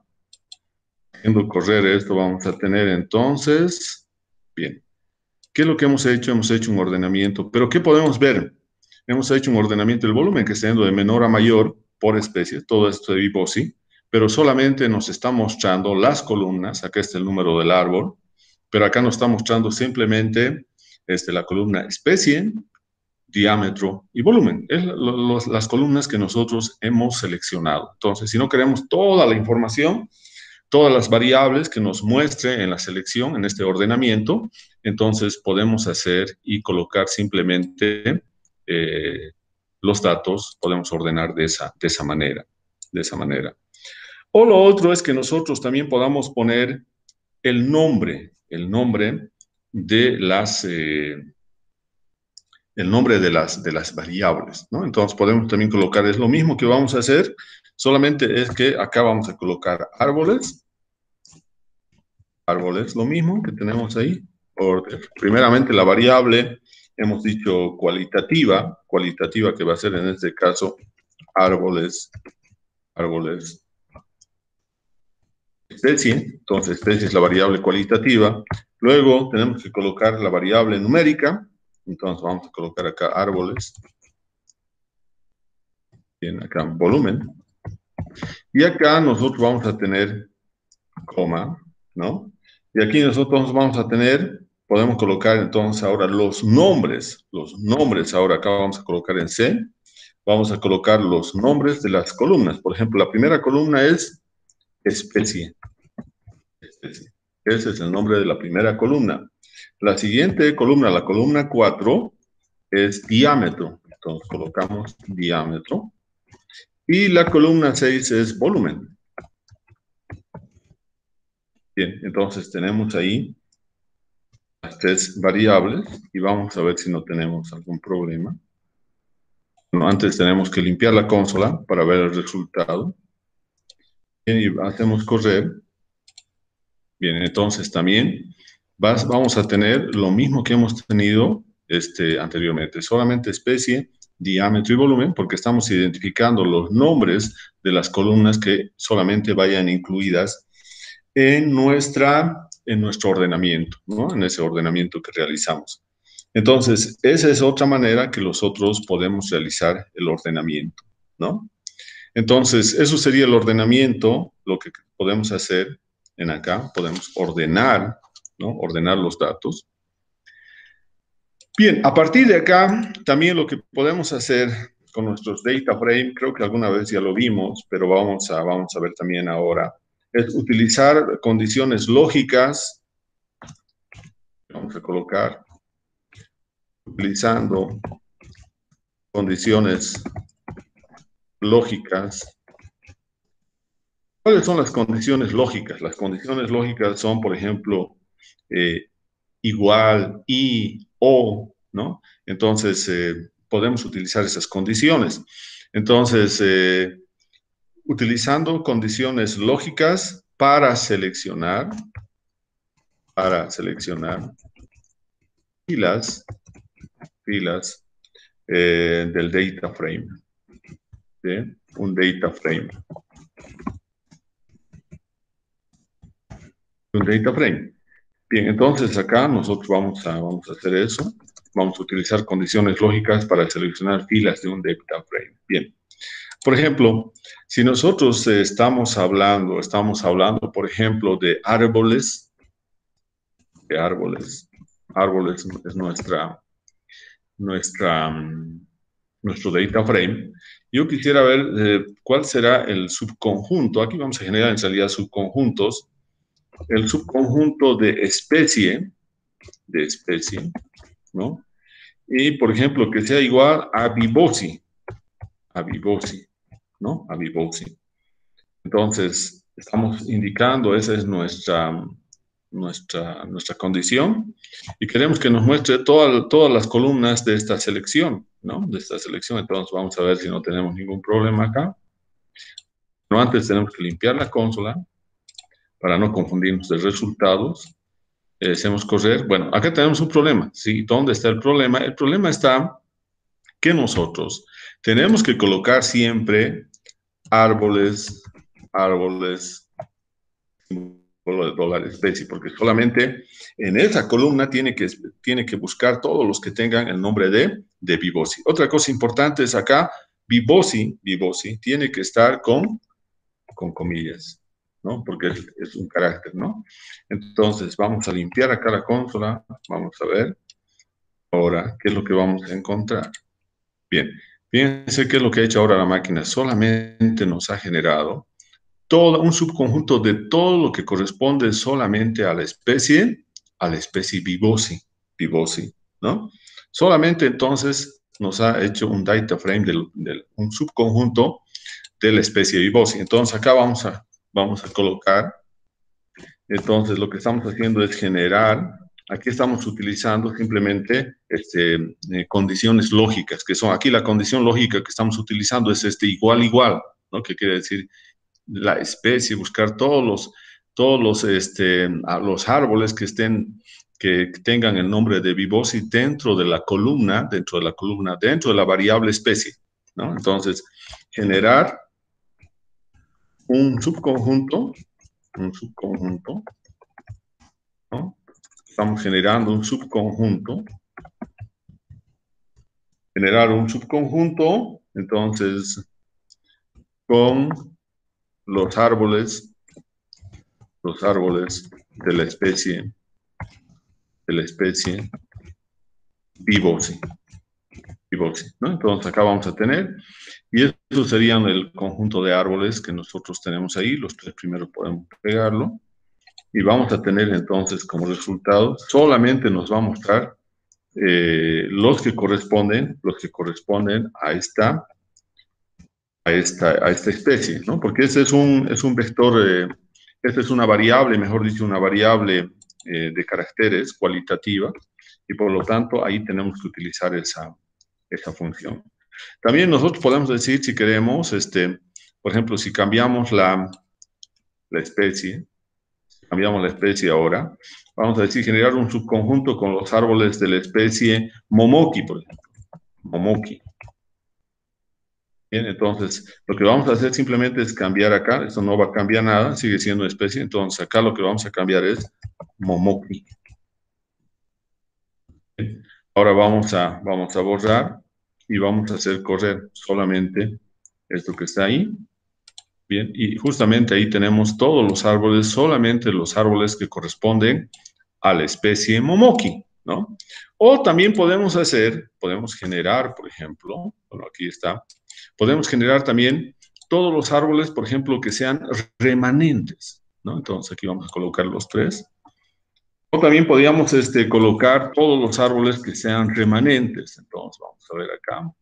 Haciendo correr esto vamos a tener entonces, bien, ¿qué es lo que hemos hecho? Hemos hecho un ordenamiento, pero ¿qué podemos ver? Hemos hecho un ordenamiento del volumen que está yendo de menor a mayor por especie, todo esto de Vibosi, pero solamente nos está mostrando las columnas, acá está el número del árbol, pero acá nos está mostrando simplemente la columna especie, diámetro y volumen. Es las columnas que nosotros hemos seleccionado. Entonces, si no queremos toda la información, todas las variables que nos muestre en la selección, en este ordenamiento, entonces podemos hacer y colocar simplemente los datos, podemos ordenar de esa manera. O lo otro es que nosotros también podamos poner el nombre de las variables, ¿no? Entonces podemos también colocar, es lo mismo que vamos a hacer, solamente es que acá vamos a colocar árboles, lo mismo que tenemos ahí, order. Primeramente la variable, hemos dicho cualitativa que va a ser en este caso árboles, especie, entonces especie es la variable cualitativa. Luego tenemos que colocar la variable numérica, entonces vamos a colocar acá árboles, bien, acá volumen, y acá nosotros vamos a tener coma, ¿no? Y aquí nosotros vamos a tener podemos colocar entonces ahora los nombres ahora acá vamos a colocar en C, vamos a colocar los nombres de las columnas. Por ejemplo, la primera columna es especie. Ese es el nombre de la primera columna. La siguiente columna, la columna 4, es diámetro. Entonces colocamos diámetro. Y la columna 6 es volumen. Bien, entonces tenemos ahí las tres variables y vamos a ver si no tenemos algún problema. Bueno, antes tenemos que limpiar la consola para ver el resultado. Bien, y hacemos correr. Bien, entonces también vamos a tener lo mismo que hemos tenido anteriormente, solamente especie, diámetro y volumen, porque estamos identificando los nombres de las columnas que solamente vayan incluidas en nuestro ordenamiento, ¿no? En ese ordenamiento que realizamos. Entonces, esa es otra manera que nosotros podemos realizar el ordenamiento, ¿no? Entonces, eso sería el ordenamiento, lo que podemos hacer en acá, podemos ordenar, ¿no? Ordenar los datos. Bien, a partir de acá, también lo que podemos hacer con nuestros data frame, creo que alguna vez ya lo vimos, pero vamos a ver también ahora, es utilizar condiciones lógicas. Vamos a colocar, utilizando condiciones lógicas. ¿Cuáles son las condiciones lógicas? Las condiciones lógicas son, por ejemplo, igual, y, o, ¿no? Entonces, podemos utilizar esas condiciones. Entonces, utilizando condiciones lógicas para seleccionar filas del data frame. ¿Sí? Un data frame. Un data frame. Bien, entonces acá nosotros vamos a hacer eso. Vamos a utilizar condiciones lógicas para seleccionar filas de un data frame. Bien. Por ejemplo, si nosotros estamos hablando, por ejemplo, de árboles. Árboles es nuestro data frame. Yo quisiera ver cuál será el subconjunto. Aquí vamos a generar en realidad subconjuntos. El subconjunto de especie, ¿no? Y, por ejemplo, que sea igual a Vibosi, ¿no? A Vibosi. Entonces, estamos indicando, esa es nuestra condición, y queremos que nos muestre todas las columnas de esta selección, ¿no? De esta selección. Entonces, vamos a ver si no tenemos ningún problema acá. Pero antes tenemos que limpiar la consola para no confundirnos de resultados. Hacemos correr. Bueno, acá tenemos un problema, ¿sí? ¿Dónde está el problema? El problema está que nosotros tenemos que colocar siempre árboles, símbolo de dólar especie, porque solamente en esa columna tiene que buscar todos los que tengan el nombre de Vibosi. Otra cosa importante es acá, Vibosi tiene que estar con comillas, ¿no? Porque es un carácter, ¿no? Entonces, vamos a limpiar acá la consola, vamos a ver ahora qué es lo que vamos a encontrar. Bien, fíjense qué es lo que ha hecho ahora la máquina. Solamente nos ha generado todo un subconjunto de todo lo que corresponde solamente a la especie Vibosi, ¿no? Solamente entonces nos ha hecho un data frame un subconjunto de la especie Vibosi. Entonces acá vamos a colocar, entonces lo que estamos haciendo es generar, aquí estamos utilizando simplemente condiciones lógicas, que son aquí la condición lógica que estamos utilizando es igual, ¿no? Que quiere decir la especie, buscar todos los árboles que tengan el nombre de Vibosi dentro de la columna, dentro de la variable especie, ¿no? Entonces, generar un subconjunto, ¿no? Estamos generando un subconjunto, entonces, con los árboles de la especie de la especie Vivoxy, ¿no? Entonces acá vamos a tener, y eso serían el conjunto de árboles que nosotros tenemos ahí. Los tres primeros podemos pegarlo, y vamos a tener entonces como resultado, solamente nos va a mostrar los que corresponden a esta especie, ¿no? Porque ese es un vector, esta es una variable, mejor dicho, una variable de caracteres cualitativa, y por lo tanto ahí tenemos que utilizar esa función. También nosotros podemos decir, si queremos, por ejemplo, si cambiamos la especie, ahora, vamos a decir generar un subconjunto con los árboles de la especie Momoki, por ejemplo. Momoki. Bien, entonces lo que vamos a hacer simplemente es cambiar acá. Esto no va a cambiar nada, sigue siendo especie. Entonces acá lo que vamos a cambiar es Momoki. Bien. Ahora vamos a borrar y vamos a hacer correr solamente esto que está ahí. Bien, y justamente ahí tenemos todos los árboles, solamente los árboles que corresponden a la especie Momoki, ¿no? O también podemos generar, por ejemplo, bueno, aquí está, podemos generar también todos los árboles, por ejemplo, que sean remanentes, ¿no? Entonces aquí vamos a colocar los tres. O también podríamos colocar todos los árboles que sean remanentes. Entonces vamos a ver acá.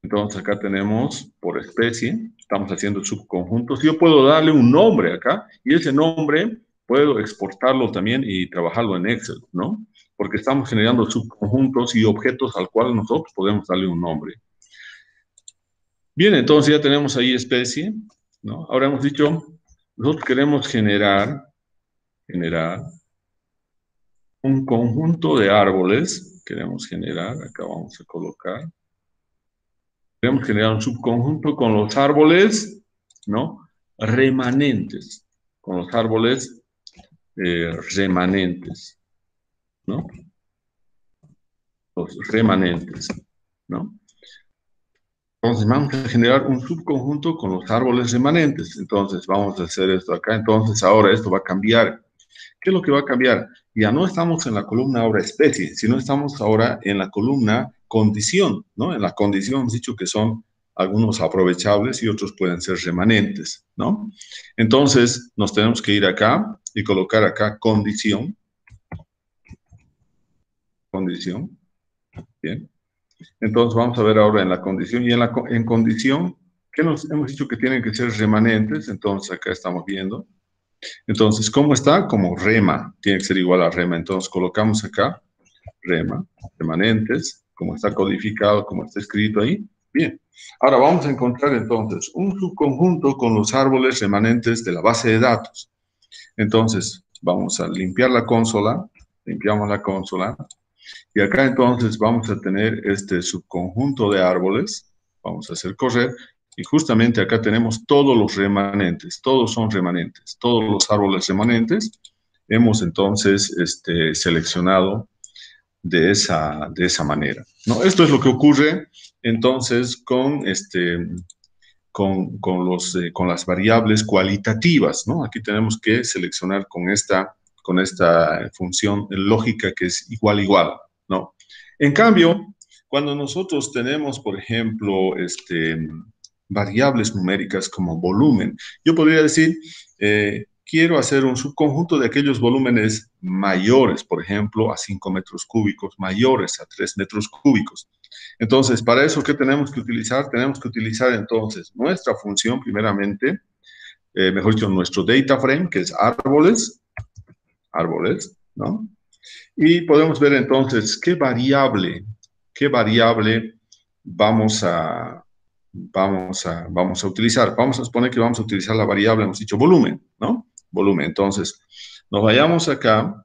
Entonces acá tenemos por especie, estamos haciendo subconjuntos. Yo puedo darle un nombre acá, y ese nombre puedo exportarlo también y trabajarlo en Excel, ¿no? Porque estamos generando subconjuntos y objetos al cual nosotros podemos darle un nombre. Bien, entonces ya tenemos ahí especie, ¿no? Ahora hemos dicho, nosotros queremos generar un conjunto de árboles. Queremos generar, acá vamos a colocar. Queremos generar un subconjunto con los árboles, ¿no? Remanentes, con los árboles remanentes, ¿no? Los remanentes, ¿no? Entonces vamos a generar un subconjunto con los árboles remanentes. Entonces vamos a hacer esto acá. Entonces ahora esto va a cambiar. ¿Qué es lo que va a cambiar? Ya no estamos en la columna ahora especie, sino estamos ahora en la columna condición, ¿no? En la condición hemos dicho que son algunos aprovechables y otros pueden ser remanentes, ¿no? Entonces nos tenemos que ir acá y colocar acá condición. Condición. Bien. Entonces vamos a ver ahora en la condición. Y en condición, ¿qué nos hemos dicho que tienen que ser remanentes? Entonces acá estamos viendo. Entonces, ¿cómo está? Como rema, tiene que ser igual a rema. Entonces, colocamos acá, rema, remanentes, como está codificado, como está escrito ahí. Bien, ahora vamos a encontrar entonces un subconjunto con los árboles remanentes de la base de datos. Entonces, vamos a limpiar la consola, limpiamos la consola, y acá entonces vamos a tener este subconjunto de árboles, vamos a hacer correr, y justamente acá tenemos todos los remanentes, todos son remanentes, todos los árboles remanentes hemos entonces seleccionado de esa manera, ¿no? Esto es lo que ocurre entonces con con las variables cualitativas, ¿no? Aquí tenemos que seleccionar con esta función lógica que es igual, ¿no? En cambio, cuando nosotros tenemos, por ejemplo, variables numéricas como volumen, yo podría decir, quiero hacer un subconjunto de aquellos volúmenes mayores, por ejemplo, a 5 metros cúbicos, mayores a 3 metros cúbicos. Entonces, para eso, ¿qué tenemos que utilizar? Tenemos que utilizar entonces nuestra función, primeramente, mejor dicho, nuestro data frame, que es árboles, ¿no? Y podemos ver entonces qué variable vamos a utilizar. Vamos a suponer que vamos a utilizar la variable, hemos dicho volumen, ¿no? Volumen. Entonces, nos vayamos acá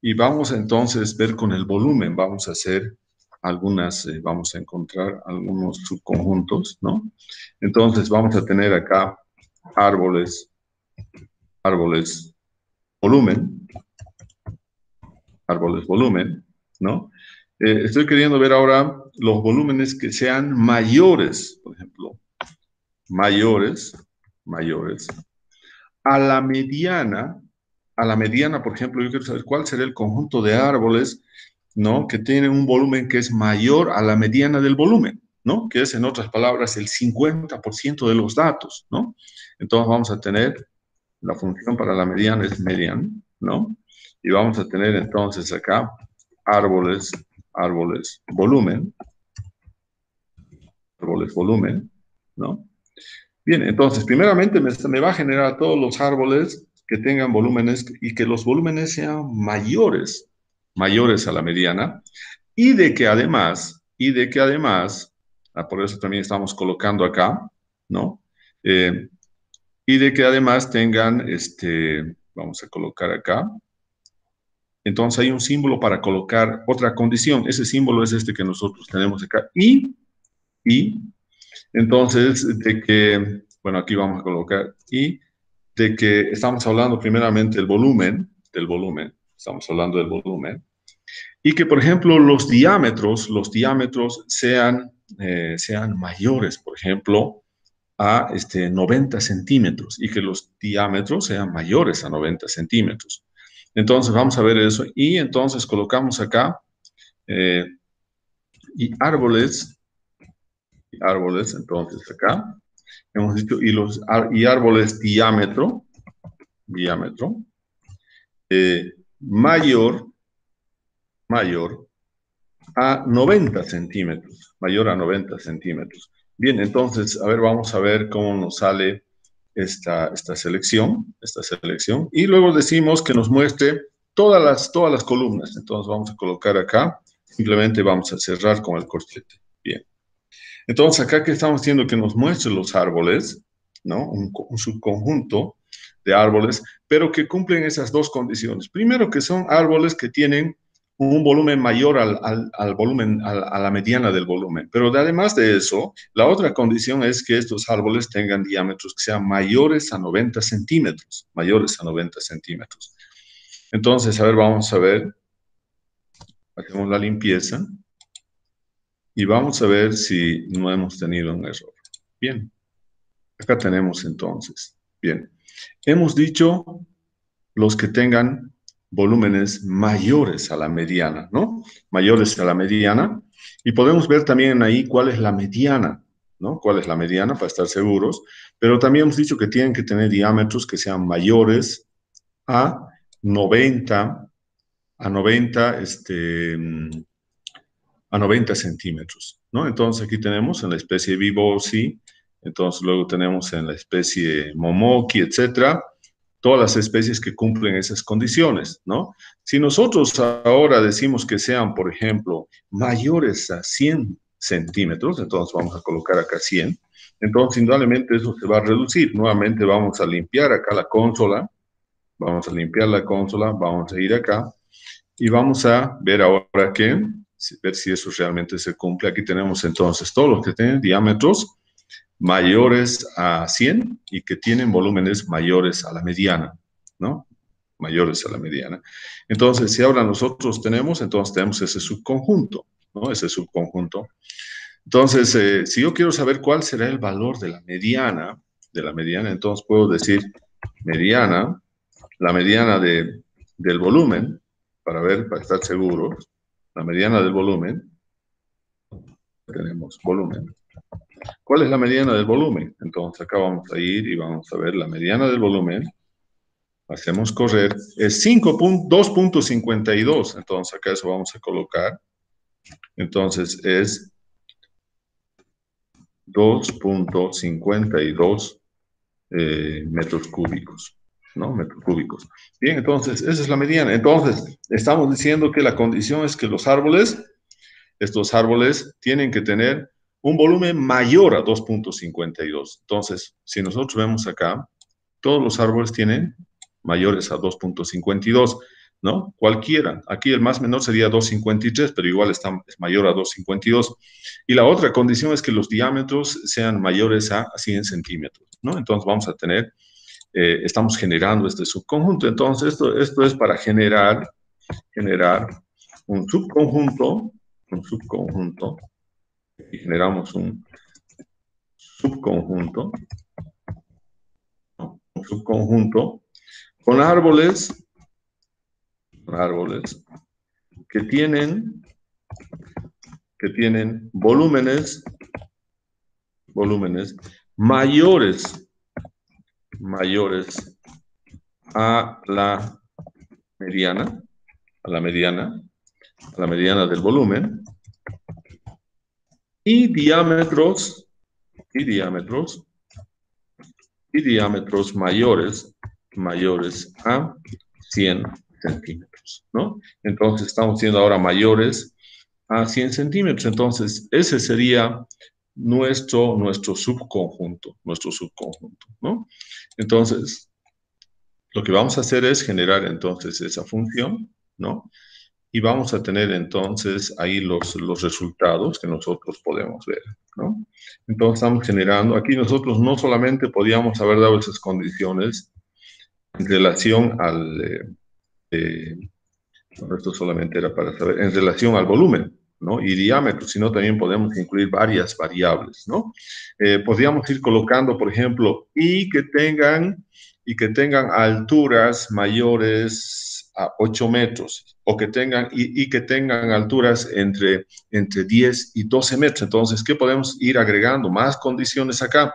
y vamos a entonces ver con el volumen, vamos a hacer vamos a encontrar algunos subconjuntos, ¿no? Entonces, vamos a tener acá árboles, volumen, ¿no? Estoy queriendo ver ahora los volúmenes que sean mayores, por ejemplo, mayores, a la mediana a la mediana, por ejemplo, yo quiero saber cuál será el conjunto de árboles, ¿no? Que tienen un volumen que es mayor a la mediana del volumen, ¿no? Que es, en otras palabras, el 50% de los datos, ¿no? Entonces vamos a tener, la función para la mediana es median, ¿no? Y vamos a tener entonces acá árboles, volumen, ¿no? Bien, entonces, primeramente me va a generar todos los árboles que tengan volúmenes y que los volúmenes sean mayores a la mediana, y de que además, por eso también estamos colocando acá, ¿no? Eh, y de que además tengan, vamos a colocar acá, entonces hay un símbolo para colocar otra condición, ese símbolo es este que nosotros tenemos acá, y entonces, de que, bueno, aquí vamos a colocar y de que estamos hablando primeramente del volumen, estamos hablando del volumen, y que, por ejemplo, los diámetros sean mayores, por ejemplo, a 90 centímetros, y que los diámetros sean mayores a 90 centímetros. Entonces, vamos a ver eso, y entonces colocamos acá, eh, y árboles, entonces acá, hemos dicho, y árboles diámetro, eh, mayor, mayor a 90 centímetros, mayor a 90 centímetros. Bien, entonces, a ver, vamos a ver cómo nos sale esta selección, y luego decimos que nos muestre todas las columnas. Entonces, vamos a colocar acá, simplemente vamos a cerrar con el corchete. Bien. Entonces, acá que estamos haciendo que nos muestre los árboles, ¿no? Un subconjunto de árboles, pero que cumplen esas dos condiciones. Primero, que son árboles que tienen un volumen mayor al volumen, a la mediana del volumen. Pero además de eso, la otra condición es que estos árboles tengan diámetros que sean mayores a 90 centímetros, mayores a 90 centímetros. Entonces, a ver, vamos a ver, hacemos la limpieza y vamos a ver si no hemos tenido un error. Bien, acá tenemos entonces. Bien, hemos dicho los que tengan volúmenes mayores a la mediana, ¿no? Mayores a la mediana. Y podemos ver también ahí cuál es la mediana, ¿no? Cuál es la mediana para estar seguros. Pero también hemos dicho que tienen que tener diámetros que sean mayores a 90, a 90, a 90 centímetros, ¿no? Entonces aquí tenemos en la especie Vibosi, entonces luego tenemos en la especie Momoki, etcétera, todas las especies que cumplen esas condiciones, ¿no? Si nosotros ahora decimos que sean, por ejemplo, mayores a 100 centímetros, entonces vamos a colocar acá 100, entonces indudablemente eso se va a reducir. Nuevamente vamos a limpiar acá la consola, vamos a limpiar la consola, vamos a ir acá y vamos a ver ahora ver si eso realmente se cumple. Aquí tenemos entonces todos los que tienen diámetros mayores a 100 y que tienen volúmenes mayores a la mediana, ¿no? Mayores a la mediana. Entonces, si ahora nosotros entonces tenemos ese subconjunto, ¿no? Ese subconjunto. Entonces, si yo quiero saber cuál será el valor de la mediana, entonces puedo decir mediana, la mediana del volumen, para estar seguros, la mediana del volumen, tenemos volumen. ¿Cuál es la mediana del volumen? Entonces acá vamos a ir y vamos a ver la mediana del volumen. Hacemos correr, es 2.52. Entonces acá eso vamos a colocar. Entonces es 2.52 metros cúbicos, ¿no? Metros cúbicos. Bien, entonces esa es la mediana. Entonces estamos diciendo que la condición es que estos árboles tienen que tener un volumen mayor a 2.52. Entonces, si nosotros vemos acá, todos los árboles tienen mayores a 2.52, ¿no? Cualquiera. Aquí el más menor sería 2.53, pero igual es mayor a 2.52. Y la otra condición es que los diámetros sean mayores a 100 centímetros, ¿no? Entonces vamos a tener, estamos generando este subconjunto. Entonces esto es para generar un subconjunto, y generamos un subconjunto con árboles árboles que tienen volúmenes mayores a la mediana, del volumen, y diámetros mayores a 100 centímetros, ¿no? Entonces estamos siendo ahora mayores a 100 centímetros. Entonces ese sería nuestro subconjunto, ¿no? Entonces, lo que vamos a hacer es generar entonces esa función, ¿no? Y vamos a tener entonces ahí los resultados que nosotros podemos ver, ¿no? Entonces estamos generando, aquí nosotros no solamente podíamos haber dado esas condiciones en relación esto solamente era para saber, en relación al volumen, ¿no? Y diámetro, sino también podemos incluir varias variables, ¿no? Podríamos ir colocando, por ejemplo, y que tengan alturas mayores a 8 metros, o que tengan, y que tengan alturas entre 10 y 12 metros. Entonces, ¿qué podemos ir agregando? Más condiciones acá.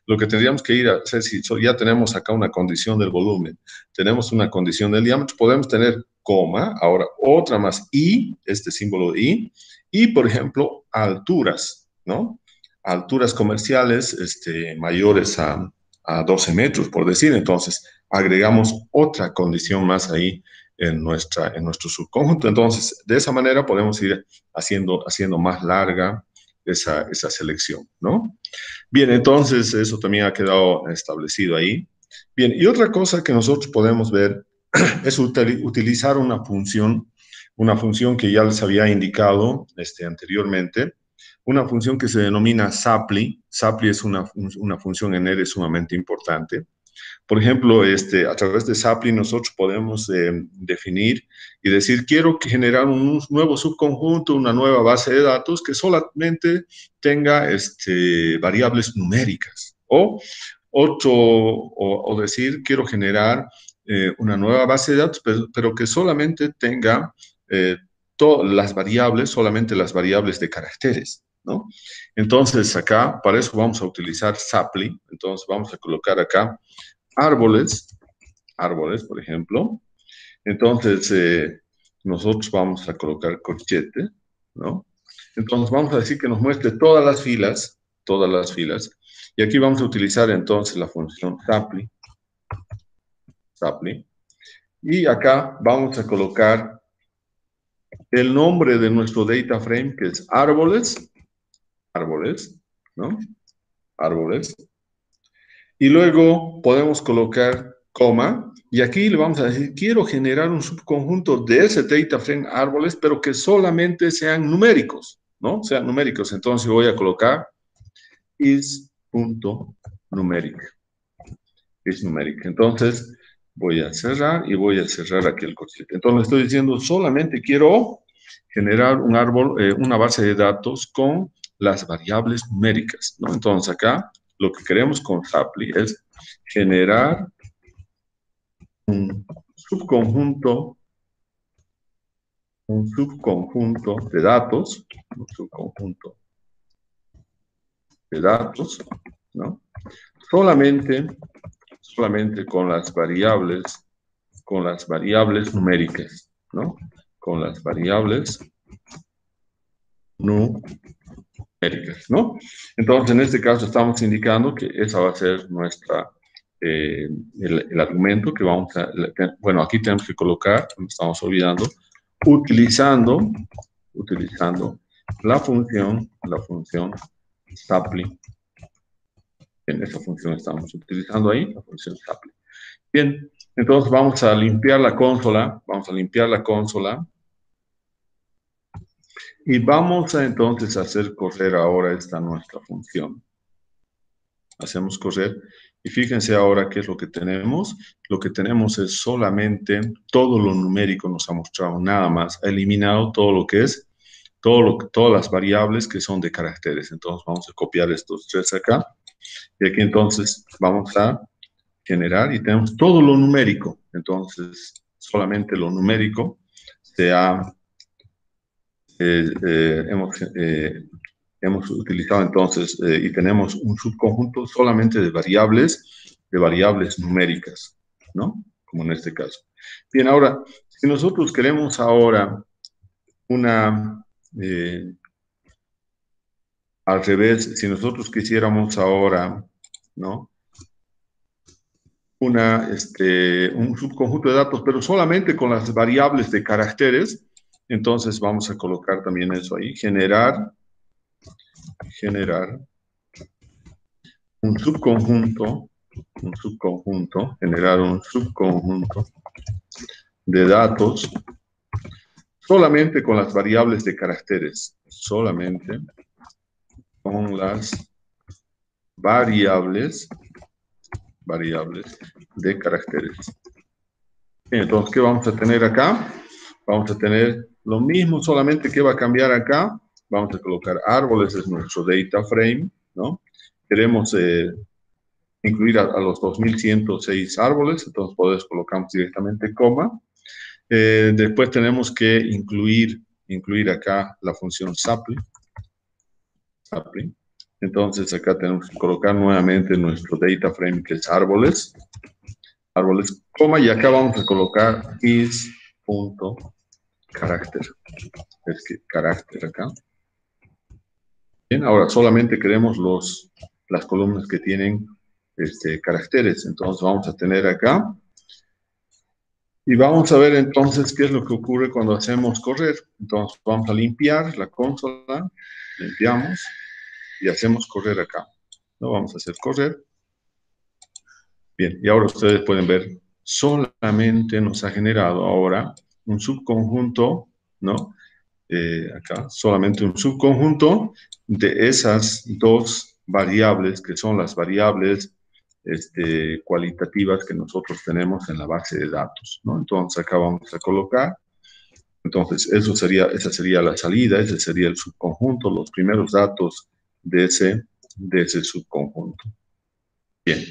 Lo que tendríamos que ir a hacer, si ya tenemos acá una condición del volumen, tenemos una condición del diámetro, podemos tener coma, ahora otra más y, este símbolo de y por ejemplo, alturas, ¿no? Alturas comerciales mayores a 12 metros, por decir. Entonces, agregamos otra condición más ahí en nuestro subconjunto. Entonces, de esa manera podemos ir haciendo más larga esa selección, ¿no? Bien, entonces eso también ha quedado establecido ahí. Bien, y otra cosa que nosotros podemos ver es utilizar una función que ya les había indicado anteriormente, una función que se denomina Sapli. Sapli es una función en R sumamente importante. Por ejemplo, a través de Sapli nosotros podemos definir y decir, quiero generar un nuevo subconjunto, una nueva base de datos que solamente tenga variables numéricas. O decir, quiero generar una nueva base de datos, pero que solamente tenga solamente las variables de caracteres, ¿no? Entonces, acá, para eso vamos a utilizar Sapli. Entonces, vamos a colocar acá árboles, por ejemplo. Entonces, nosotros vamos a colocar corchete, ¿no? Entonces, vamos a decir que nos muestre todas las filas, y aquí vamos a utilizar entonces la función Sapli, y acá vamos a colocar el nombre de nuestro data frame, que es árboles, ¿no? Árboles. Y luego podemos colocar coma, y aquí le vamos a decir, quiero generar un subconjunto de ese data frame árboles, pero que solamente sean numéricos, ¿no? Sean numéricos. Entonces voy a colocar is.numeric. Entonces voy a cerrar y voy a cerrar aquí el corchete. Entonces estoy diciendo, solamente quiero generar un árbol, una base de datos con las variables numéricas, ¿no? Entonces acá lo que queremos con Sapli es generar un subconjunto de datos, ¿no? Solamente con las variables numéricas, ¿no? Con las variables numéricas, ¿no? Entonces, en este caso estamos indicando que esa va a ser nuestra, el argumento que vamos a, bueno, aquí tenemos que colocar, no estamos olvidando, utilizando la función Sapli. En esa función estamos utilizando ahí, la función Sapli. Bien, entonces vamos a limpiar la consola, y vamos a entonces hacer correr ahora esta nuestra función. Hacemos correr, y fíjense ahora qué es lo que tenemos. Lo que tenemos es solamente todo lo numérico nos ha mostrado, nada más. Ha eliminado todo lo que es, todas las variables que son de caracteres. Entonces vamos a copiar estos tres acá, y aquí entonces vamos a generar y tenemos todo lo numérico. Entonces, solamente lo numérico, hemos utilizado entonces y tenemos un subconjunto solamente de variables numéricas, ¿no? Como en este caso. Bien, ahora, si nosotros queremos ahora al revés, si nosotros quisiéramos ahora, ¿no? Un subconjunto de datos, pero solamente con las variables de caracteres, entonces vamos a colocar también eso ahí, generar un subconjunto, generar un subconjunto de datos solamente con las variables de caracteres, solamente con las variables de caracteres. Entonces, ¿qué vamos a tener acá? Vamos a tener lo mismo, solamente que va a cambiar acá. Vamos a colocar árboles, es nuestro data frame, ¿no? Queremos incluir a los 2106 árboles, entonces colocamos directamente coma. Después tenemos que incluir acá la función sapling. Entonces acá tenemos que colocar nuevamente nuestro data frame, que es árboles, coma, y acá vamos a colocar is.carácter. Es que carácter acá. Bien, ahora solamente queremos las columnas que tienen caracteres. Entonces vamos a tener acá. Y vamos a ver entonces qué es lo que ocurre cuando hacemos correr. Entonces vamos a limpiar la consola, limpiamos y hacemos correr acá. ¿No? Vamos a hacer correr. Bien, y ahora ustedes pueden ver, solamente nos ha generado ahora un subconjunto, ¿no? Acá, solamente un subconjunto de esas dos variables, que son las variables cualitativas que nosotros tenemos en la base de datos, ¿no? Entonces acá vamos a colocar, entonces esa sería la salida, ese sería el subconjunto, los primeros datos de ese subconjunto. Bien.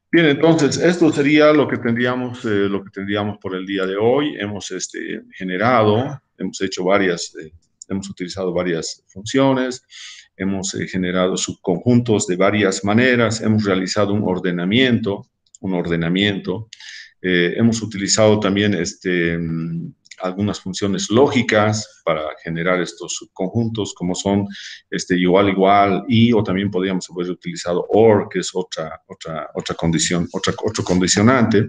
Bien, entonces esto sería lo que tendríamos por el día de hoy. Hemos hemos hecho hemos utilizado varias funciones, hemos generado subconjuntos de varias maneras, hemos realizado un ordenamiento, hemos utilizado también algunas funciones lógicas para generar estos subconjuntos, como son igual, igual, y, o también podríamos haber utilizado OR, que es otra condición, otro condicionante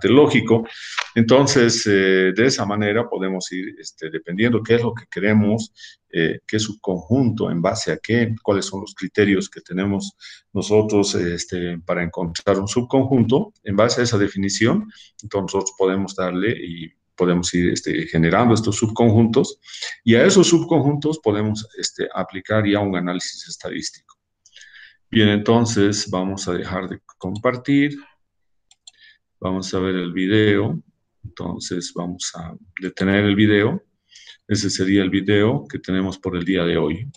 lógico. Entonces, de esa manera podemos ir, dependiendo qué es lo que queremos, qué subconjunto, en base a qué, cuáles son los criterios que tenemos nosotros para encontrar un subconjunto, en base a esa definición, entonces nosotros podemos darle y podemos ir generando estos subconjuntos, y a esos subconjuntos podemos aplicar ya un análisis estadístico. Bien, entonces vamos a dejar de compartir, vamos a ver el video, entonces vamos a detener el video. Ese sería el video que tenemos por el día de hoy.